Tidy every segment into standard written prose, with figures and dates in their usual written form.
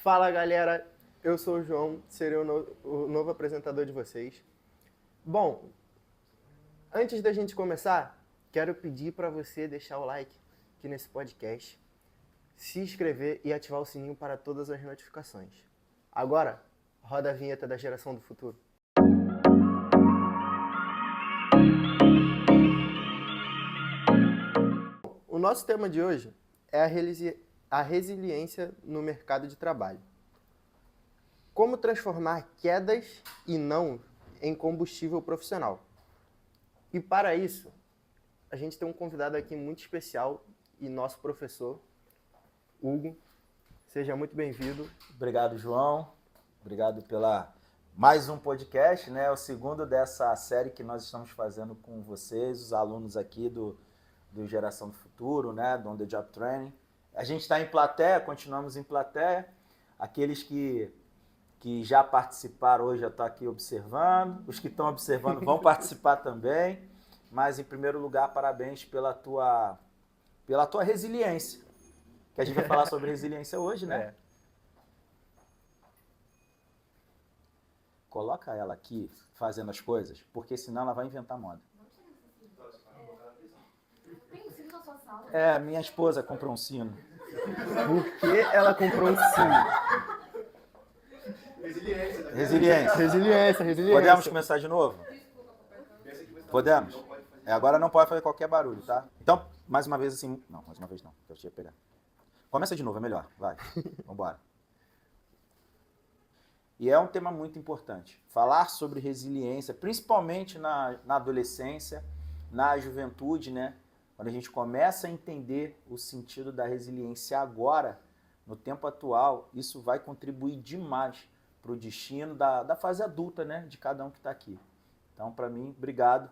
Fala galera, eu sou o João, serei o novo apresentador de vocês. Bom, antes da gente começar, quero pedir para você deixar o like aqui nesse podcast, se inscrever e ativar o sininho para todas as notificações. Agora, roda a vinheta da Geração do Futuro. O nosso tema de hoje é a resiliência no mercado de trabalho. Como transformar quedas e não em combustível profissional. E para isso, a gente tem um convidado aqui muito especial e nosso professor, Hugo. Seja muito bem-vindo. Obrigado, João. Obrigado pela mais um podcast, né? O segundo dessa série que nós estamos fazendo com vocês, os alunos aqui do Geração do Futuro, né? Do On The Job Training. A gente está em plateia, continuamos em plateia. Aqueles que já participaram hoje já estão aqui observando. Os que estão observando vão participar também. Mas, em primeiro lugar, parabéns pela tua resiliência. Que a gente vai falar sobre resiliência hoje, né? Coloca ela aqui fazendo as coisas, porque senão ela vai inventar moda. Tem um sino na sua sala? Minha esposa comprou um sino. Por que ela comprou um sino? Resiliência. Podemos começar de novo? Podemos? Agora não pode fazer qualquer barulho, tá? Então, mais uma vez assim... Não, mais uma vez não, eu tinha que pegar. Começa de novo, é melhor. Vai, vambora. E é um tema muito importante. Falar sobre resiliência, principalmente na adolescência, na juventude, né? Quando a gente começa a entender o sentido da resiliência agora, no tempo atual, isso vai contribuir demais para o destino da fase adulta, né? De cada um que está aqui. Então, para mim, obrigado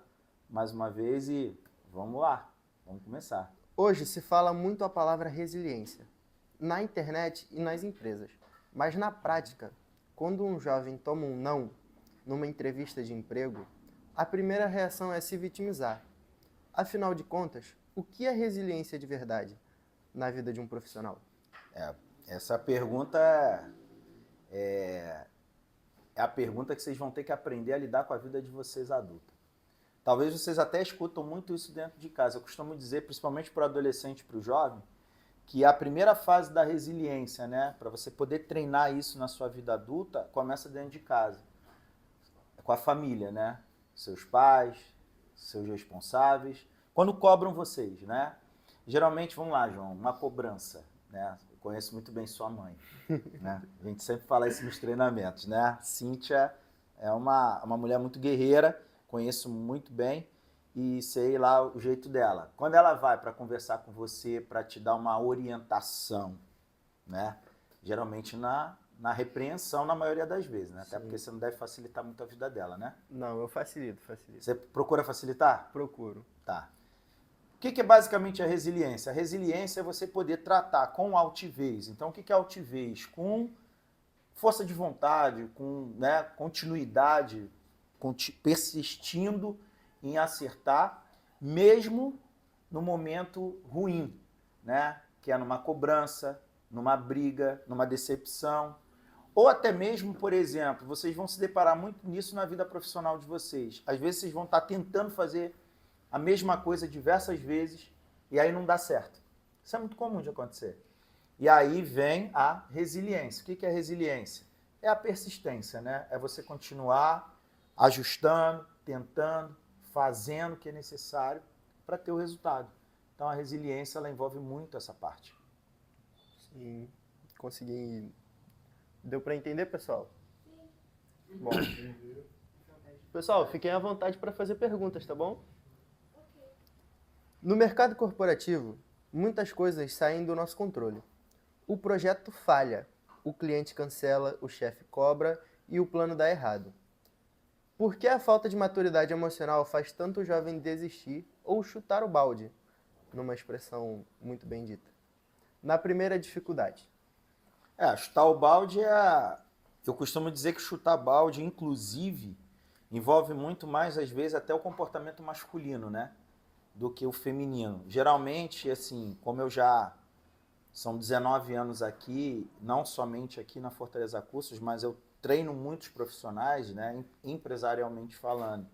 mais uma vez e vamos lá, vamos começar. Hoje se fala muito a palavra resiliência, na internet e nas empresas. Mas na prática, quando um jovem toma um não numa entrevista de emprego, a primeira reação é se vitimizar. Afinal de contas, o que é resiliência de verdade na vida de um profissional? Essa pergunta é a pergunta que vocês vão ter que aprender a lidar com a vida de vocês adulta. Talvez vocês até escutam muito isso dentro de casa. Eu costumo dizer, principalmente para o adolescente e para o jovem, que a primeira fase da resiliência, né, para você poder treinar isso na sua vida adulta, começa dentro de casa, com a família, né? Seus pais, seus responsáveis, quando cobram vocês, né? Geralmente, vamos lá, João, uma cobrança, né? Eu conheço muito bem sua mãe, né? A gente sempre fala isso nos treinamentos, né? Cíntia é uma mulher muito guerreira, conheço muito bem e sei lá o jeito dela. Quando ela vai para conversar com você, para te dar uma orientação, né? Geralmente na repreensão na maioria das vezes, né? Até porque você não deve facilitar muito a vida dela, né? Não, eu facilito. Você procura facilitar? Procuro. Tá. O que é basicamente a resiliência? A resiliência é você poder tratar com altivez. Então, o que é altivez? Com força de vontade, com, né, continuidade, persistindo em acertar, mesmo no momento ruim, né? Que é numa cobrança, numa briga, numa decepção. Ou até mesmo, por exemplo, vocês vão se deparar muito nisso na vida profissional de vocês. Às vezes vocês vão estar tentando fazer a mesma coisa diversas vezes e aí não dá certo. Isso é muito comum de acontecer. E aí vem a resiliência. O que é resiliência? É a persistência, né? É você continuar ajustando, tentando, fazendo o que é necessário para ter o resultado. Então a resiliência ela envolve muito essa parte. Sim, consegui. Deu para entender, pessoal? Sim. Bom. Pessoal, fiquem à vontade para fazer perguntas, tá bom? No mercado corporativo, muitas coisas saem do nosso controle. O projeto falha, o cliente cancela, o chefe cobra e o plano dá errado. Por que a falta de maturidade emocional faz tanto jovem desistir ou chutar o balde? Numa expressão muito bem dita. Na primeira dificuldade. Chutar o balde eu costumo dizer que chutar balde, inclusive, envolve muito mais, às vezes, até o comportamento masculino, né? Do que o feminino. Geralmente, assim, como eu já São 19 anos aqui, não somente aqui na Fortaleza Cursos, mas eu treino muitos profissionais, né, empresarialmente falando.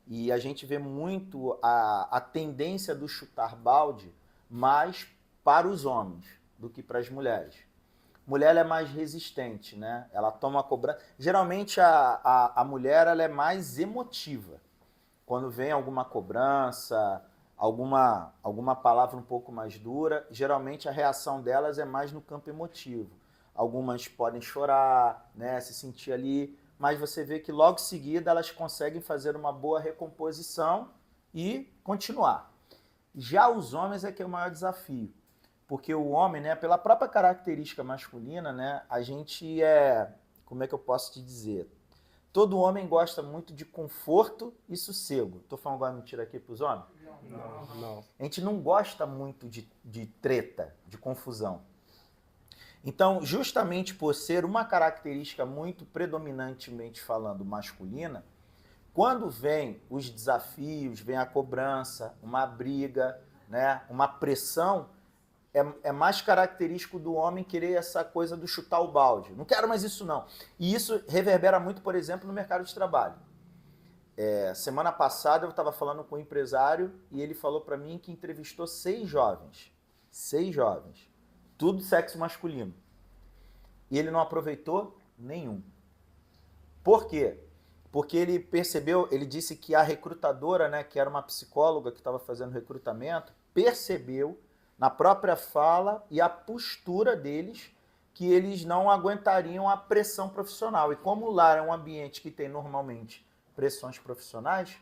E a gente vê muito a tendência do chutar balde mais para os homens do que para as mulheres. Mulher ela é mais resistente, né? Ela toma a cobrança. Geralmente a mulher ela é mais emotiva. Quando vem alguma cobrança, alguma palavra um pouco mais dura, geralmente a reação delas é mais no campo emotivo. Algumas podem chorar, né, se sentir ali, mas você vê que logo em seguida elas conseguem fazer uma boa recomposição e continuar. Já os homens é que é o maior desafio, porque o homem, né, pela própria característica masculina, né, a gente como é que eu posso te dizer? Todo homem gosta muito de conforto e sossego. Estou falando alguma mentira aqui para os homens? Não. A gente não gosta muito de treta, de confusão. Então, justamente por ser uma característica muito predominantemente falando masculina, quando vem os desafios, vem a cobrança, uma briga, né, uma pressão, é mais característico do homem querer essa coisa do chutar o balde. Não quero mais isso não. E isso reverbera muito, por exemplo, no mercado de trabalho. Semana passada eu estava falando com um empresário e ele falou para mim que entrevistou 6 jovens. 6 jovens. Tudo sexo masculino. E ele não aproveitou nenhum. Por quê? Porque ele percebeu, ele disse que a recrutadora, né, que era uma psicóloga que estava fazendo recrutamento, percebeu na própria fala e a postura deles que eles não aguentariam a pressão profissional. E como o lar é um ambiente que tem normalmente pressões profissionais,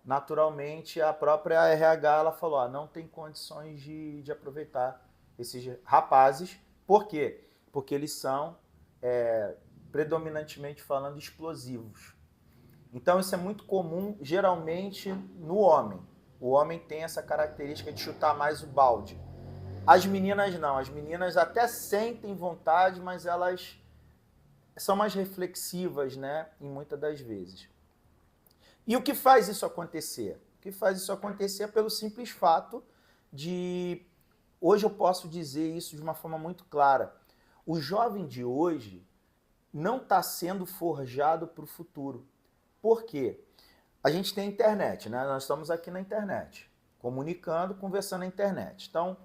naturalmente a própria RH ela falou, não tem condições de aproveitar esses rapazes. Por quê? Porque eles são, predominantemente falando, explosivos. Então isso é muito comum, geralmente, no homem. O homem tem essa característica de chutar mais o balde. As meninas não. As meninas até sentem vontade, mas elas são mais reflexivas, né, em muitas das vezes. E o que faz isso acontecer? O que faz isso acontecer é pelo simples fato de... Hoje eu posso dizer isso de uma forma muito clara. O jovem de hoje não está sendo forjado para o futuro. Por quê? A gente tem a internet, né? Nós estamos aqui na internet, comunicando, conversando na internet. Então,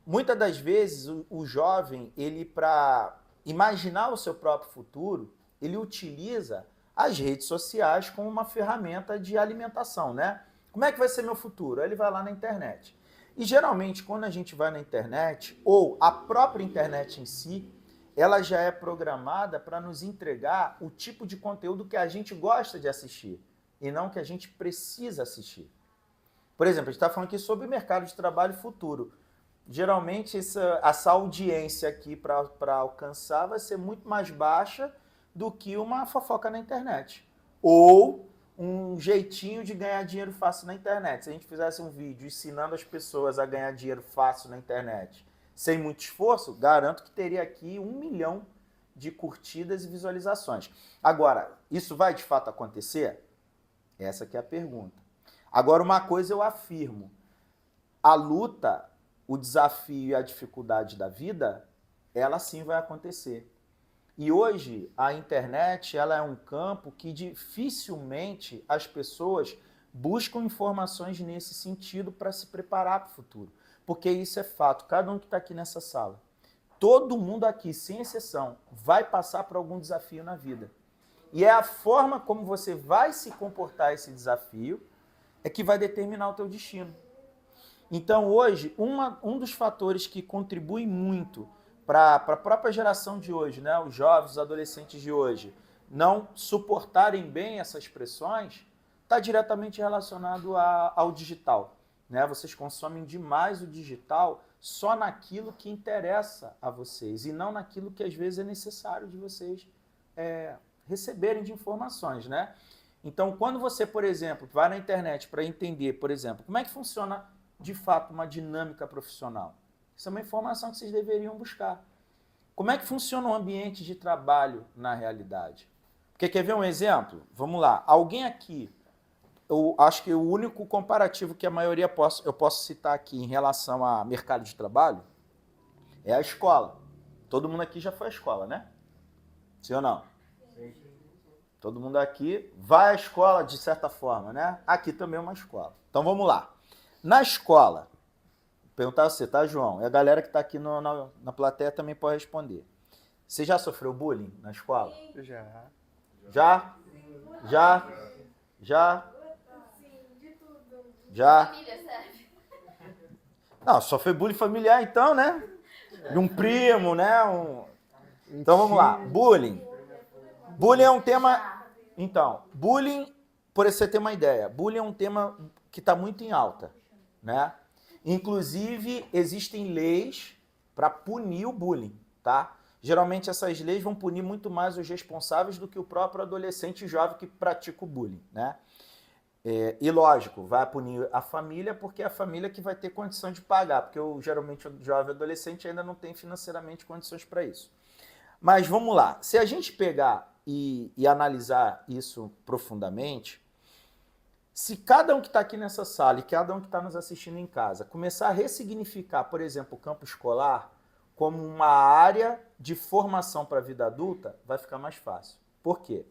muitas das vezes, o jovem, ele para imaginar o seu próprio futuro, ele utiliza as redes sociais como uma ferramenta de alimentação, né? Como é que vai ser meu futuro? Aí ele vai lá na internet. E geralmente, quando a gente vai na internet, ou a própria internet em si, ela já é programada para nos entregar o tipo de conteúdo que a gente gosta de assistir, e não que a gente precisa assistir. Por exemplo, a gente está falando aqui sobre o mercado de trabalho futuro. Geralmente, essa audiência aqui para alcançar vai ser muito mais baixa do que uma fofoca na internet. Ou um jeitinho de ganhar dinheiro fácil na internet. Se a gente fizesse um vídeo ensinando as pessoas a ganhar dinheiro fácil na internet, sem muito esforço, garanto que teria aqui 1 milhão de curtidas e visualizações. Agora, isso vai de fato acontecer? Essa que é a pergunta. Agora, uma coisa eu afirmo. A luta, o desafio e a dificuldade da vida, ela sim vai acontecer. E hoje, a internet ela é um campo que dificilmente as pessoas buscam informações nesse sentido para se preparar para o futuro. Porque isso é fato. Cada um que está aqui nessa sala, todo mundo aqui, sem exceção, vai passar por algum desafio na vida. E é a forma como você vai se comportar esse desafio é que vai determinar o teu destino. Então, hoje, um dos fatores que contribui muito para a própria geração de hoje, né, os jovens, os adolescentes de hoje, não suportarem bem essas pressões, está diretamente relacionado ao digital. Né? Vocês consomem demais o digital só naquilo que interessa a vocês e não naquilo que às vezes é necessário de vocês receberem de informações. Né? Então, quando você, por exemplo, vai na internet para entender, por exemplo, como é que funciona de fato uma dinâmica profissional, isso é uma informação que vocês deveriam buscar. Como é que funciona o ambiente de trabalho na realidade? Porque quer ver um exemplo? Vamos lá. Alguém aqui, eu acho que o único comparativo que a maioria eu posso citar aqui em relação a mercado de trabalho É a escola. Todo mundo aqui já foi à escola, né? Sim ou não? Todo mundo aqui vai à escola de certa forma, né? Aqui também é uma escola. Então vamos lá. Na escola, vou perguntar a você, tá, João? E a galera que está aqui na plateia também pode responder. Você já sofreu bullying na escola? Já. Já? Já? Já? Já? Família serve. Não, só foi bullying familiar então, né? De um primo, né? Então vamos lá. Bullying. Bullying é um tema... Então, bullying, por você ter uma ideia, bullying é um tema que está muito em alta, né? Inclusive, existem leis para punir o bullying, tá? Geralmente essas leis vão punir muito mais os responsáveis do que o próprio adolescente jovem que pratica o bullying, né? E lógico, vai punir a família porque é a família que vai ter condição de pagar, porque geralmente o jovem adolescente ainda não tem financeiramente condições para isso. Mas vamos lá, se a gente pegar e analisar isso profundamente, se cada um que está aqui nessa sala e cada um que está nos assistindo em casa começar a ressignificar, por exemplo, o campo escolar como uma área de formação para a vida adulta, vai ficar mais fácil. Por quê?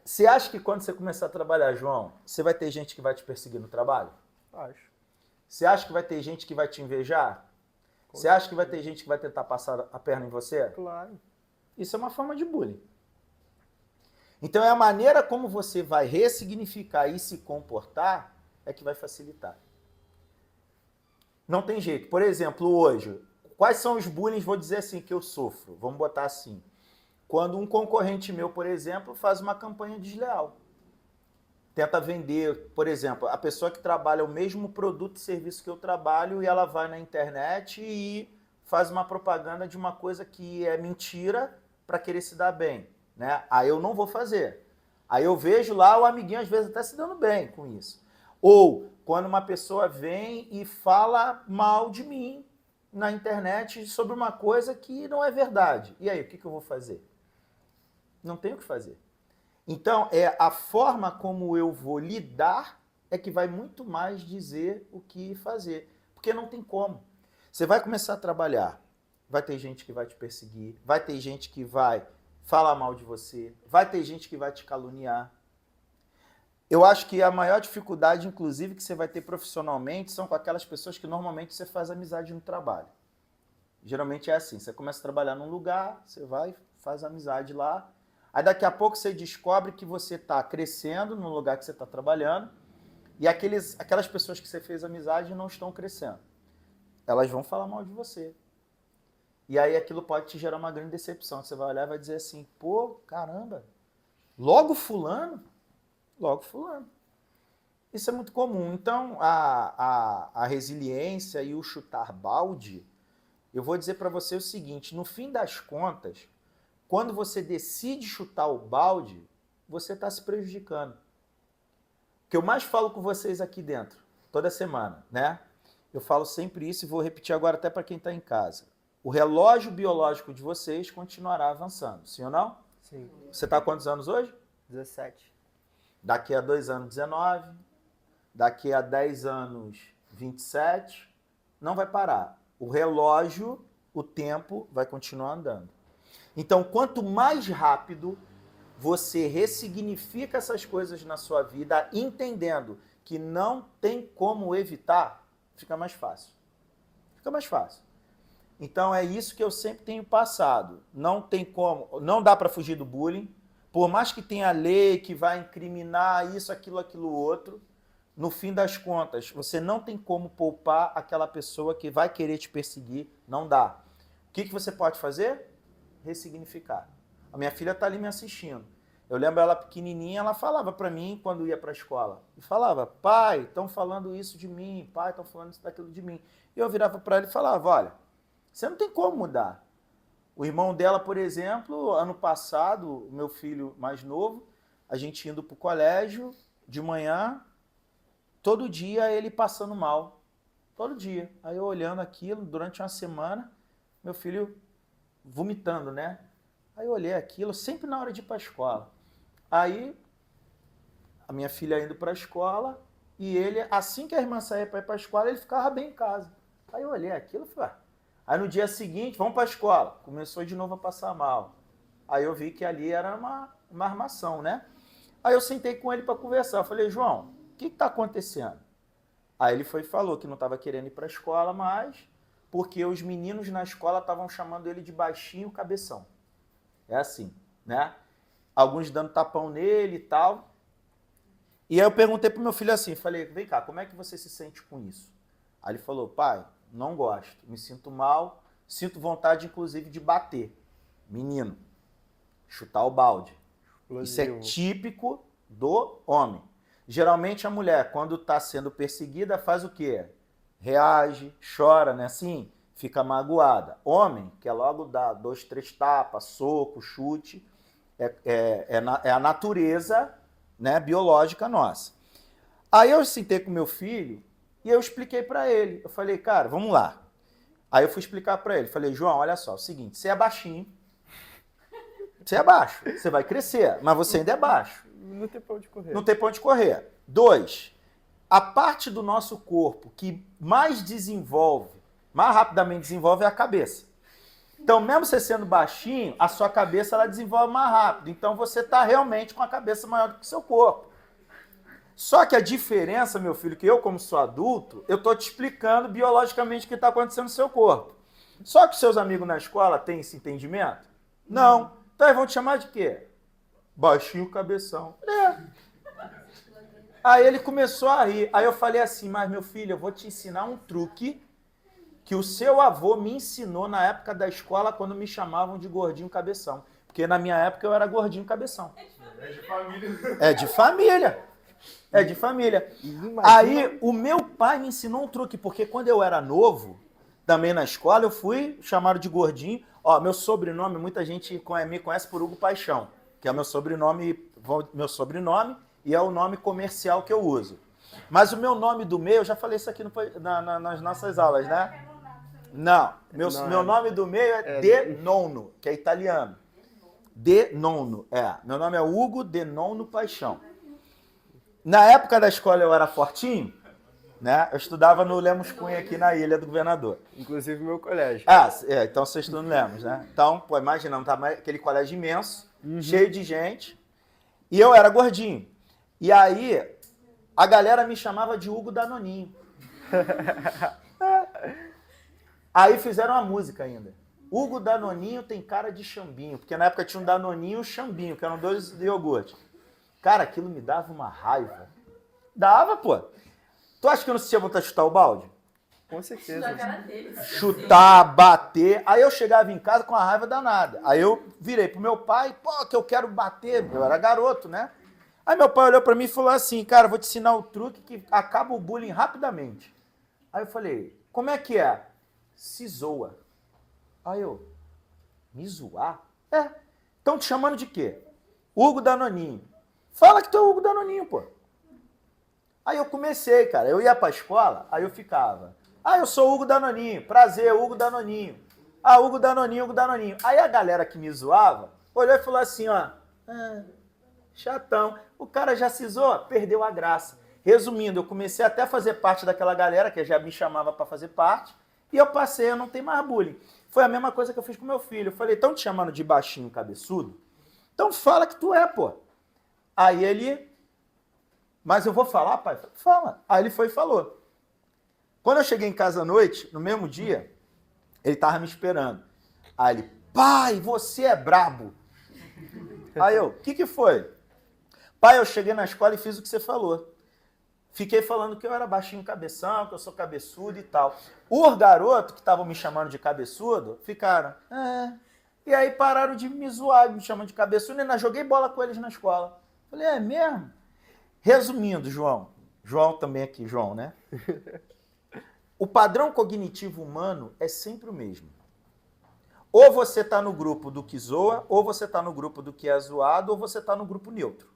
Você acha que quando você começar a trabalhar, João, você vai ter gente que vai te perseguir no trabalho? Acho. Você acha que vai ter gente que vai te invejar? Você acha que vai ter gente que vai tentar passar a perna em você? Claro. Isso é uma forma de bullying. Então é a maneira como você vai ressignificar e se comportar é que vai facilitar. Não tem jeito. Por exemplo, hoje, quais são os bullying, vou dizer assim, que eu sofro? Vamos botar assim. Quando um concorrente meu, por exemplo, faz uma campanha desleal. Tenta vender, por exemplo, a pessoa que trabalha o mesmo produto e serviço que eu trabalho e ela vai na internet e faz uma propaganda de uma coisa que é mentira para querer se dar bem, né? Aí eu não vou fazer. Aí eu vejo lá o amiguinho às vezes até se dando bem com isso. Ou quando uma pessoa vem e fala mal de mim na internet sobre uma coisa que não é verdade. E aí, o que eu vou fazer? Não tenho o que fazer. Então, é a forma como eu vou lidar é que vai muito mais dizer o que fazer. Porque não tem como. Você vai começar a trabalhar, vai ter gente que vai te perseguir, vai ter gente que vai falar mal de você, vai ter gente que vai te caluniar. Eu acho que a maior dificuldade, inclusive, que você vai ter profissionalmente são com aquelas pessoas que normalmente você faz amizade no trabalho. Geralmente é assim, você começa a trabalhar num lugar, você vai, faz amizade lá, aí daqui a pouco você descobre que você está crescendo no lugar que você está trabalhando e aquelas pessoas que você fez amizade não estão crescendo. Elas vão falar mal de você. E aí aquilo pode te gerar uma grande decepção. Você vai olhar e vai dizer assim, pô, caramba, logo fulano? Logo fulano. Isso é muito comum. Então, a resiliência e o chutar balde, eu vou dizer para você o seguinte, no fim das contas, quando você decide chutar o balde, você está se prejudicando. O que eu mais falo com vocês aqui dentro, toda semana, né? Eu falo sempre isso e vou repetir agora até para quem está em casa. O relógio biológico de vocês continuará avançando, sim ou não? Sim. Você está há quantos anos hoje? 17. Daqui a 2 anos, 19. Daqui a 10 anos, 27. Não vai parar. O relógio, o tempo, vai continuar andando. Então, quanto mais rápido você ressignifica essas coisas na sua vida, entendendo que não tem como evitar, fica mais fácil. Fica mais fácil. Então, é isso que eu sempre tenho passado. Não tem como, não dá para fugir do bullying. Por mais que tenha lei que vai incriminar isso, aquilo, outro, no fim das contas, você não tem como poupar aquela pessoa que vai querer te perseguir. Não dá. O que você pode fazer? Ressignificar. A minha filha está ali me assistindo. Eu lembro ela pequenininha, ela falava para mim quando ia para a escola. E falava, pai, estão falando isso de mim, pai, estão falando isso daquilo de mim. E eu virava para ela e falava, olha, você não tem como mudar. O irmão dela, por exemplo, ano passado, o meu filho mais novo, a gente indo para o colégio, de manhã, todo dia ele passando mal. Todo dia. Aí eu olhando aquilo, durante uma semana, meu filho vomitando, né? Aí eu olhei aquilo, sempre na hora de ir para a escola. Aí, a minha filha indo para a escola, e ele, assim que a irmã saía para ir para a escola, ele ficava bem em casa. Aí eu olhei aquilo e falei, Aí no dia seguinte, vamos para a escola. Começou de novo a passar mal. Aí eu vi que ali era uma armação, né? Aí eu sentei com ele para conversar. Eu falei, João, o que está acontecendo? Aí ele foi e falou que não estava querendo ir para a escola mais, porque os meninos na escola estavam chamando ele de baixinho cabeção. É assim, né? Alguns dando tapão nele e tal. E aí eu perguntei pro meu filho assim, falei, vem cá, como é que você se sente com isso? Aí ele falou, pai, não gosto, me sinto mal, sinto vontade inclusive de bater. Menino, chutar o balde. Isso é típico do homem. Geralmente a mulher, quando está sendo perseguida, faz o quê? Reage, chora, né? Assim, fica magoada. Homem, quer logo dar 2, 3 tapas, soco, chute, é a natureza, né, biológica nossa. Aí eu sentei com meu filho e eu expliquei para ele. Eu falei, cara, vamos lá. Aí eu fui explicar para ele. Falei, João, olha só, é o seguinte, você é baixinho, você é baixo, você vai crescer, mas você ainda é baixo. Não tem pra onde correr. Não tem pra onde correr. 2, a parte do nosso corpo que mais desenvolve, mais rapidamente desenvolve é a cabeça. Então, mesmo você sendo baixinho, a sua cabeça ela desenvolve mais rápido. Então, você está realmente com a cabeça maior do que o seu corpo. Só que a diferença, meu filho, que eu, como sou adulto, eu estou te explicando biologicamente o que está acontecendo no seu corpo. Só que os seus amigos na escola têm esse entendimento? Não. Então, eles vão te chamar de quê? Baixinho cabeção. Aí ele começou a rir. Aí eu falei assim, mas meu filho, eu vou te ensinar um truque que o seu avô me ensinou na época da escola quando me chamavam de gordinho cabeção. Porque na minha época eu era gordinho cabeção. É de família. É de família. É de família. Aí o meu pai me ensinou um truque, porque quando eu era novo, também na escola, eu fui chamado de gordinho. Ó, meu sobrenome, muita gente me conhece por Hugo Paixão, que é meu sobrenome e é o nome comercial que eu uso. Mas o meu nome do meio, eu já falei isso aqui nas nossas aulas, né? Não, meu nome do meio é De Nonno, que é italiano. De Nonno, Meu nome é Hugo De Nonno Paixão. Na época da escola eu era fortinho, né? Eu estudava no Lemos Cunha aqui na Ilha do Governador. Inclusive meu colégio. Então você estuda no Lemos, né? Então, pô, imagina, tava aquele colégio imenso, cheio de gente, e eu era gordinho. E aí, a galera me chamava de Hugo Danoninho. Aí fizeram uma música ainda. Hugo Danoninho tem cara de chambinho, porque na época tinha um Danoninho e um chambinho, que eram 2 iogurtes. Cara, aquilo me dava uma raiva. Dava, pô. Tu acha que eu não sentia vontade de chutar o balde? Com certeza. Na cara dele. Chutar, bater. Aí eu chegava em casa com a raiva danada. Aí eu virei pro meu pai, pô, que eu quero bater. Eu era garoto, né? Aí meu pai olhou pra mim e falou assim, cara, vou te ensinar o truque que acaba o bullying rapidamente. Aí eu falei, como é que é? Se zoa. Aí eu, me zoar? Estão te chamando de quê? Hugo Danoninho. Fala que tu é o Hugo Danoninho, pô. Aí eu comecei, cara, eu ia pra escola, aí eu ficava, eu sou o Hugo Danoninho, prazer, Hugo Danoninho. Hugo Danoninho, Hugo Danoninho. Aí a galera que me zoava, olhou e falou assim, ó, chatão. O cara já se zoa, perdeu a graça. Resumindo, eu comecei até a fazer parte daquela galera que já me chamava para fazer parte, e eu passei a não ter mais bullying. Foi a mesma coisa que eu fiz com meu filho. Eu falei, estão te chamando de baixinho cabeçudo? Então fala que tu é, pô. Aí ele, mas eu vou falar, pai? Fala. Aí ele foi e falou. Quando eu cheguei em casa à noite, no mesmo dia, ele tava me esperando. Aí ele, pai, você é brabo. Aí eu, o que foi? Pai, eu cheguei na escola e fiz o que você falou. Fiquei falando que eu era baixinho cabeção, que eu sou cabeçudo e tal. Os garotos que estavam me chamando de cabeçudo, ficaram, E aí pararam de me zoar, me chamando de cabeçudo, e ainda joguei bola com eles na escola. Falei, é mesmo? Resumindo, João também aqui, João, né? O padrão cognitivo humano é sempre o mesmo. Ou você está no grupo do que zoa, ou você está no grupo do que é zoado, ou você está no grupo neutro.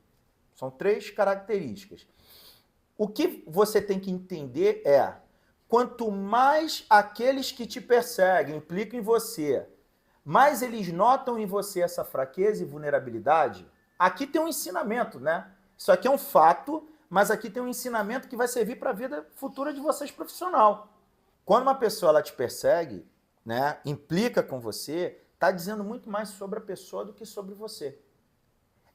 São 3 características. O que você tem que entender é, quanto mais aqueles que te perseguem implicam em você, mais eles notam em você essa fraqueza e vulnerabilidade, aqui tem um ensinamento, né? Isso aqui é um fato, mas aqui tem um ensinamento que vai servir para a vida futura de vocês profissional. Quando uma pessoa ela te persegue, né, implica com você, está dizendo muito mais sobre a pessoa do que sobre você.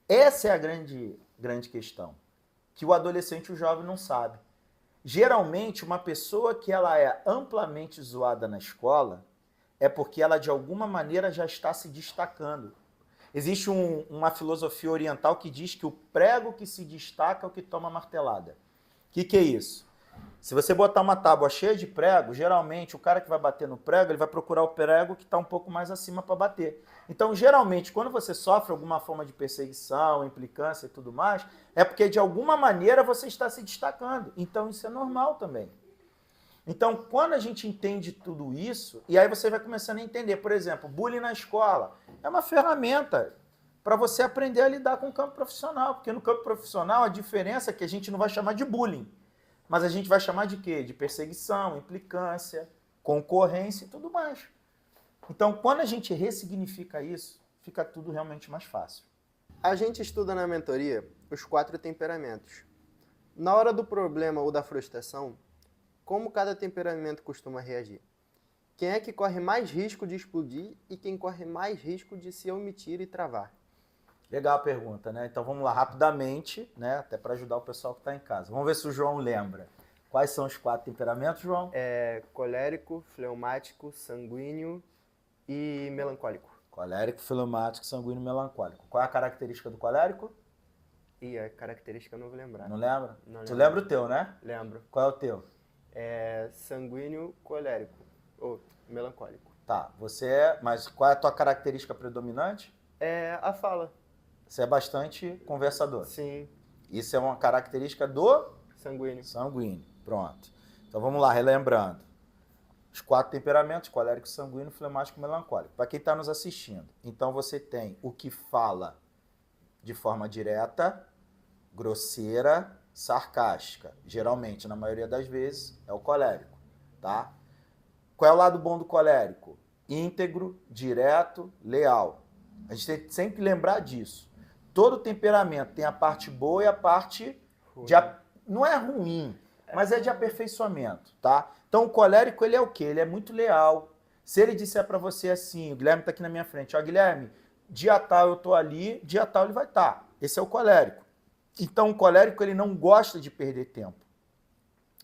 Essa é a grande questão, que o adolescente e o jovem não sabe. Geralmente, uma pessoa que ela é amplamente zoada na escola é porque ela, de alguma maneira, já está se destacando. Existe uma filosofia oriental que diz que o prego que se destaca é o que toma martelada. O que é isso? Se você botar uma tábua cheia de prego, geralmente o cara que vai bater no prego, ele vai procurar o prego que está um pouco mais acima para bater. Então, geralmente, quando você sofre alguma forma de perseguição, implicância e tudo mais, é porque de alguma maneira você está se destacando. Então, isso é normal também. Então, quando a gente entende tudo isso, e aí você vai começando a entender, por exemplo, bullying na escola é uma ferramenta para você aprender a lidar com o campo profissional, porque no campo profissional a diferença é que a gente não vai chamar de bullying, mas a gente vai chamar de quê? De perseguição, implicância, concorrência e tudo mais. Então, quando a gente ressignifica isso, fica tudo realmente mais fácil. A gente estuda na mentoria os 4 temperamentos. Na hora do problema ou da frustração, como cada temperamento costuma reagir? Quem é que corre mais risco de explodir e quem corre mais risco de se omitir e travar? Legal a pergunta, né? Então vamos lá rapidamente, né? Até para ajudar o pessoal que está em casa. Vamos ver se o João lembra. Quais são os 4 temperamentos, João? Colérico, fleumático, sanguíneo e melancólico. Colérico, fleumático, sanguíneo e melancólico. Qual é a característica do colérico? E a característica eu não vou lembrar. Não lembra? Não Tu lembro. lembra o teu, né? Lembro. Qual é o teu? Sanguíneo, colérico. Ou melancólico. Tá, mas qual é a tua característica predominante? A fala. Você é bastante conversador. Sim. Isso é uma característica do Sanguíneo. sanguíneo. Pronto. Então vamos lá, relembrando. Os 4 temperamentos, colérico, sanguíneo, fleumático e melancólico. Para quem está nos assistindo. Então você tem o que fala de forma direta, grosseira, sarcástica. Geralmente, na maioria das vezes, é o colérico, tá? Qual é o lado bom do colérico? Íntegro, direto, leal. A gente tem que sempre lembrar disso. Todo temperamento tem a parte boa e a parte não é ruim, mas é de aperfeiçoamento, tá? Então o colérico, ele é o quê? Ele é muito leal. Se ele disser para você assim, o Guilherme tá aqui na minha frente, ó, Guilherme, dia tal eu tô ali, dia tal ele vai estar. Esse é o colérico. Então o colérico, ele não gosta de perder tempo.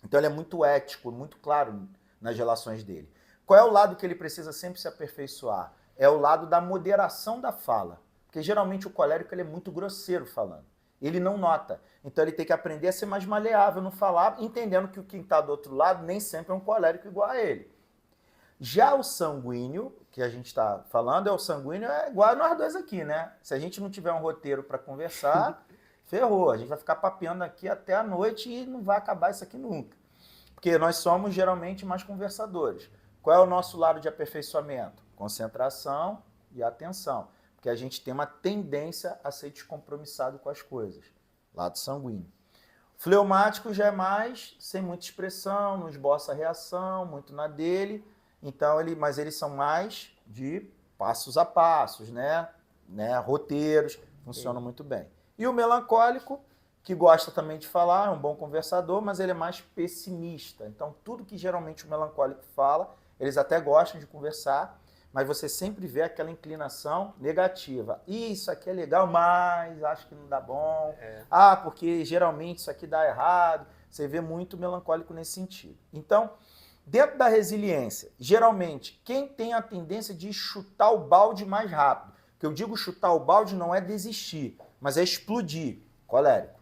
Então ele é muito ético, muito claro nas relações dele. Qual é o lado que ele precisa sempre se aperfeiçoar? É o lado da moderação da fala. Porque geralmente o colérico, ele é muito grosseiro falando. Ele não nota. Então ele tem que aprender a ser mais maleável no falar, entendendo que quem está do outro lado nem sempre é um colérico igual a ele. Já o sanguíneo, que a gente está falando, o sanguíneo é igual a nós dois aqui, né? Se a gente não tiver um roteiro para conversar, ferrou. A gente vai ficar papeando aqui até a noite e não vai acabar isso aqui nunca. Porque nós somos geralmente mais conversadores. Qual é o nosso lado de aperfeiçoamento? Concentração e atenção. Porque a gente tem uma tendência a ser descompromissado com as coisas. Lado sanguíneo. Fleumático já é mais sem muita expressão, não esboça reação, muito na dele. Então, mas eles são mais de passos a passos, né? Roteiros, funcionam muito bem. E o melancólico, que gosta também de falar, é um bom conversador, mas ele é mais pessimista. Então, tudo que geralmente o melancólico fala, eles até gostam de conversar, mas você sempre vê aquela inclinação negativa. Isso aqui é legal, mas acho que não dá bom. Porque geralmente isso aqui dá errado. Você vê muito melancólico nesse sentido. Então, dentro da resiliência, geralmente, quem tem a tendência de chutar o balde mais rápido, que eu digo chutar o balde não é desistir, mas é explodir, colérico.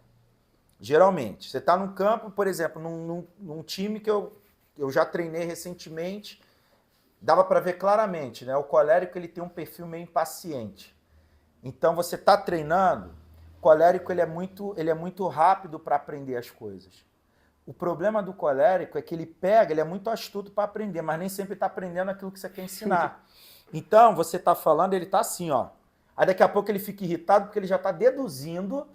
Geralmente, você está num campo, por exemplo, num time que eu já treinei recentemente, dava para ver claramente, né? O colérico, ele tem um perfil meio impaciente. Então, você está treinando, o colérico ele é muito rápido para aprender as coisas. O problema do colérico é que ele é muito astuto para aprender, mas nem sempre está aprendendo aquilo que você quer ensinar. Então, você está falando, ele está assim, ó. Aí daqui a pouco ele fica irritado porque ele já está deduzindo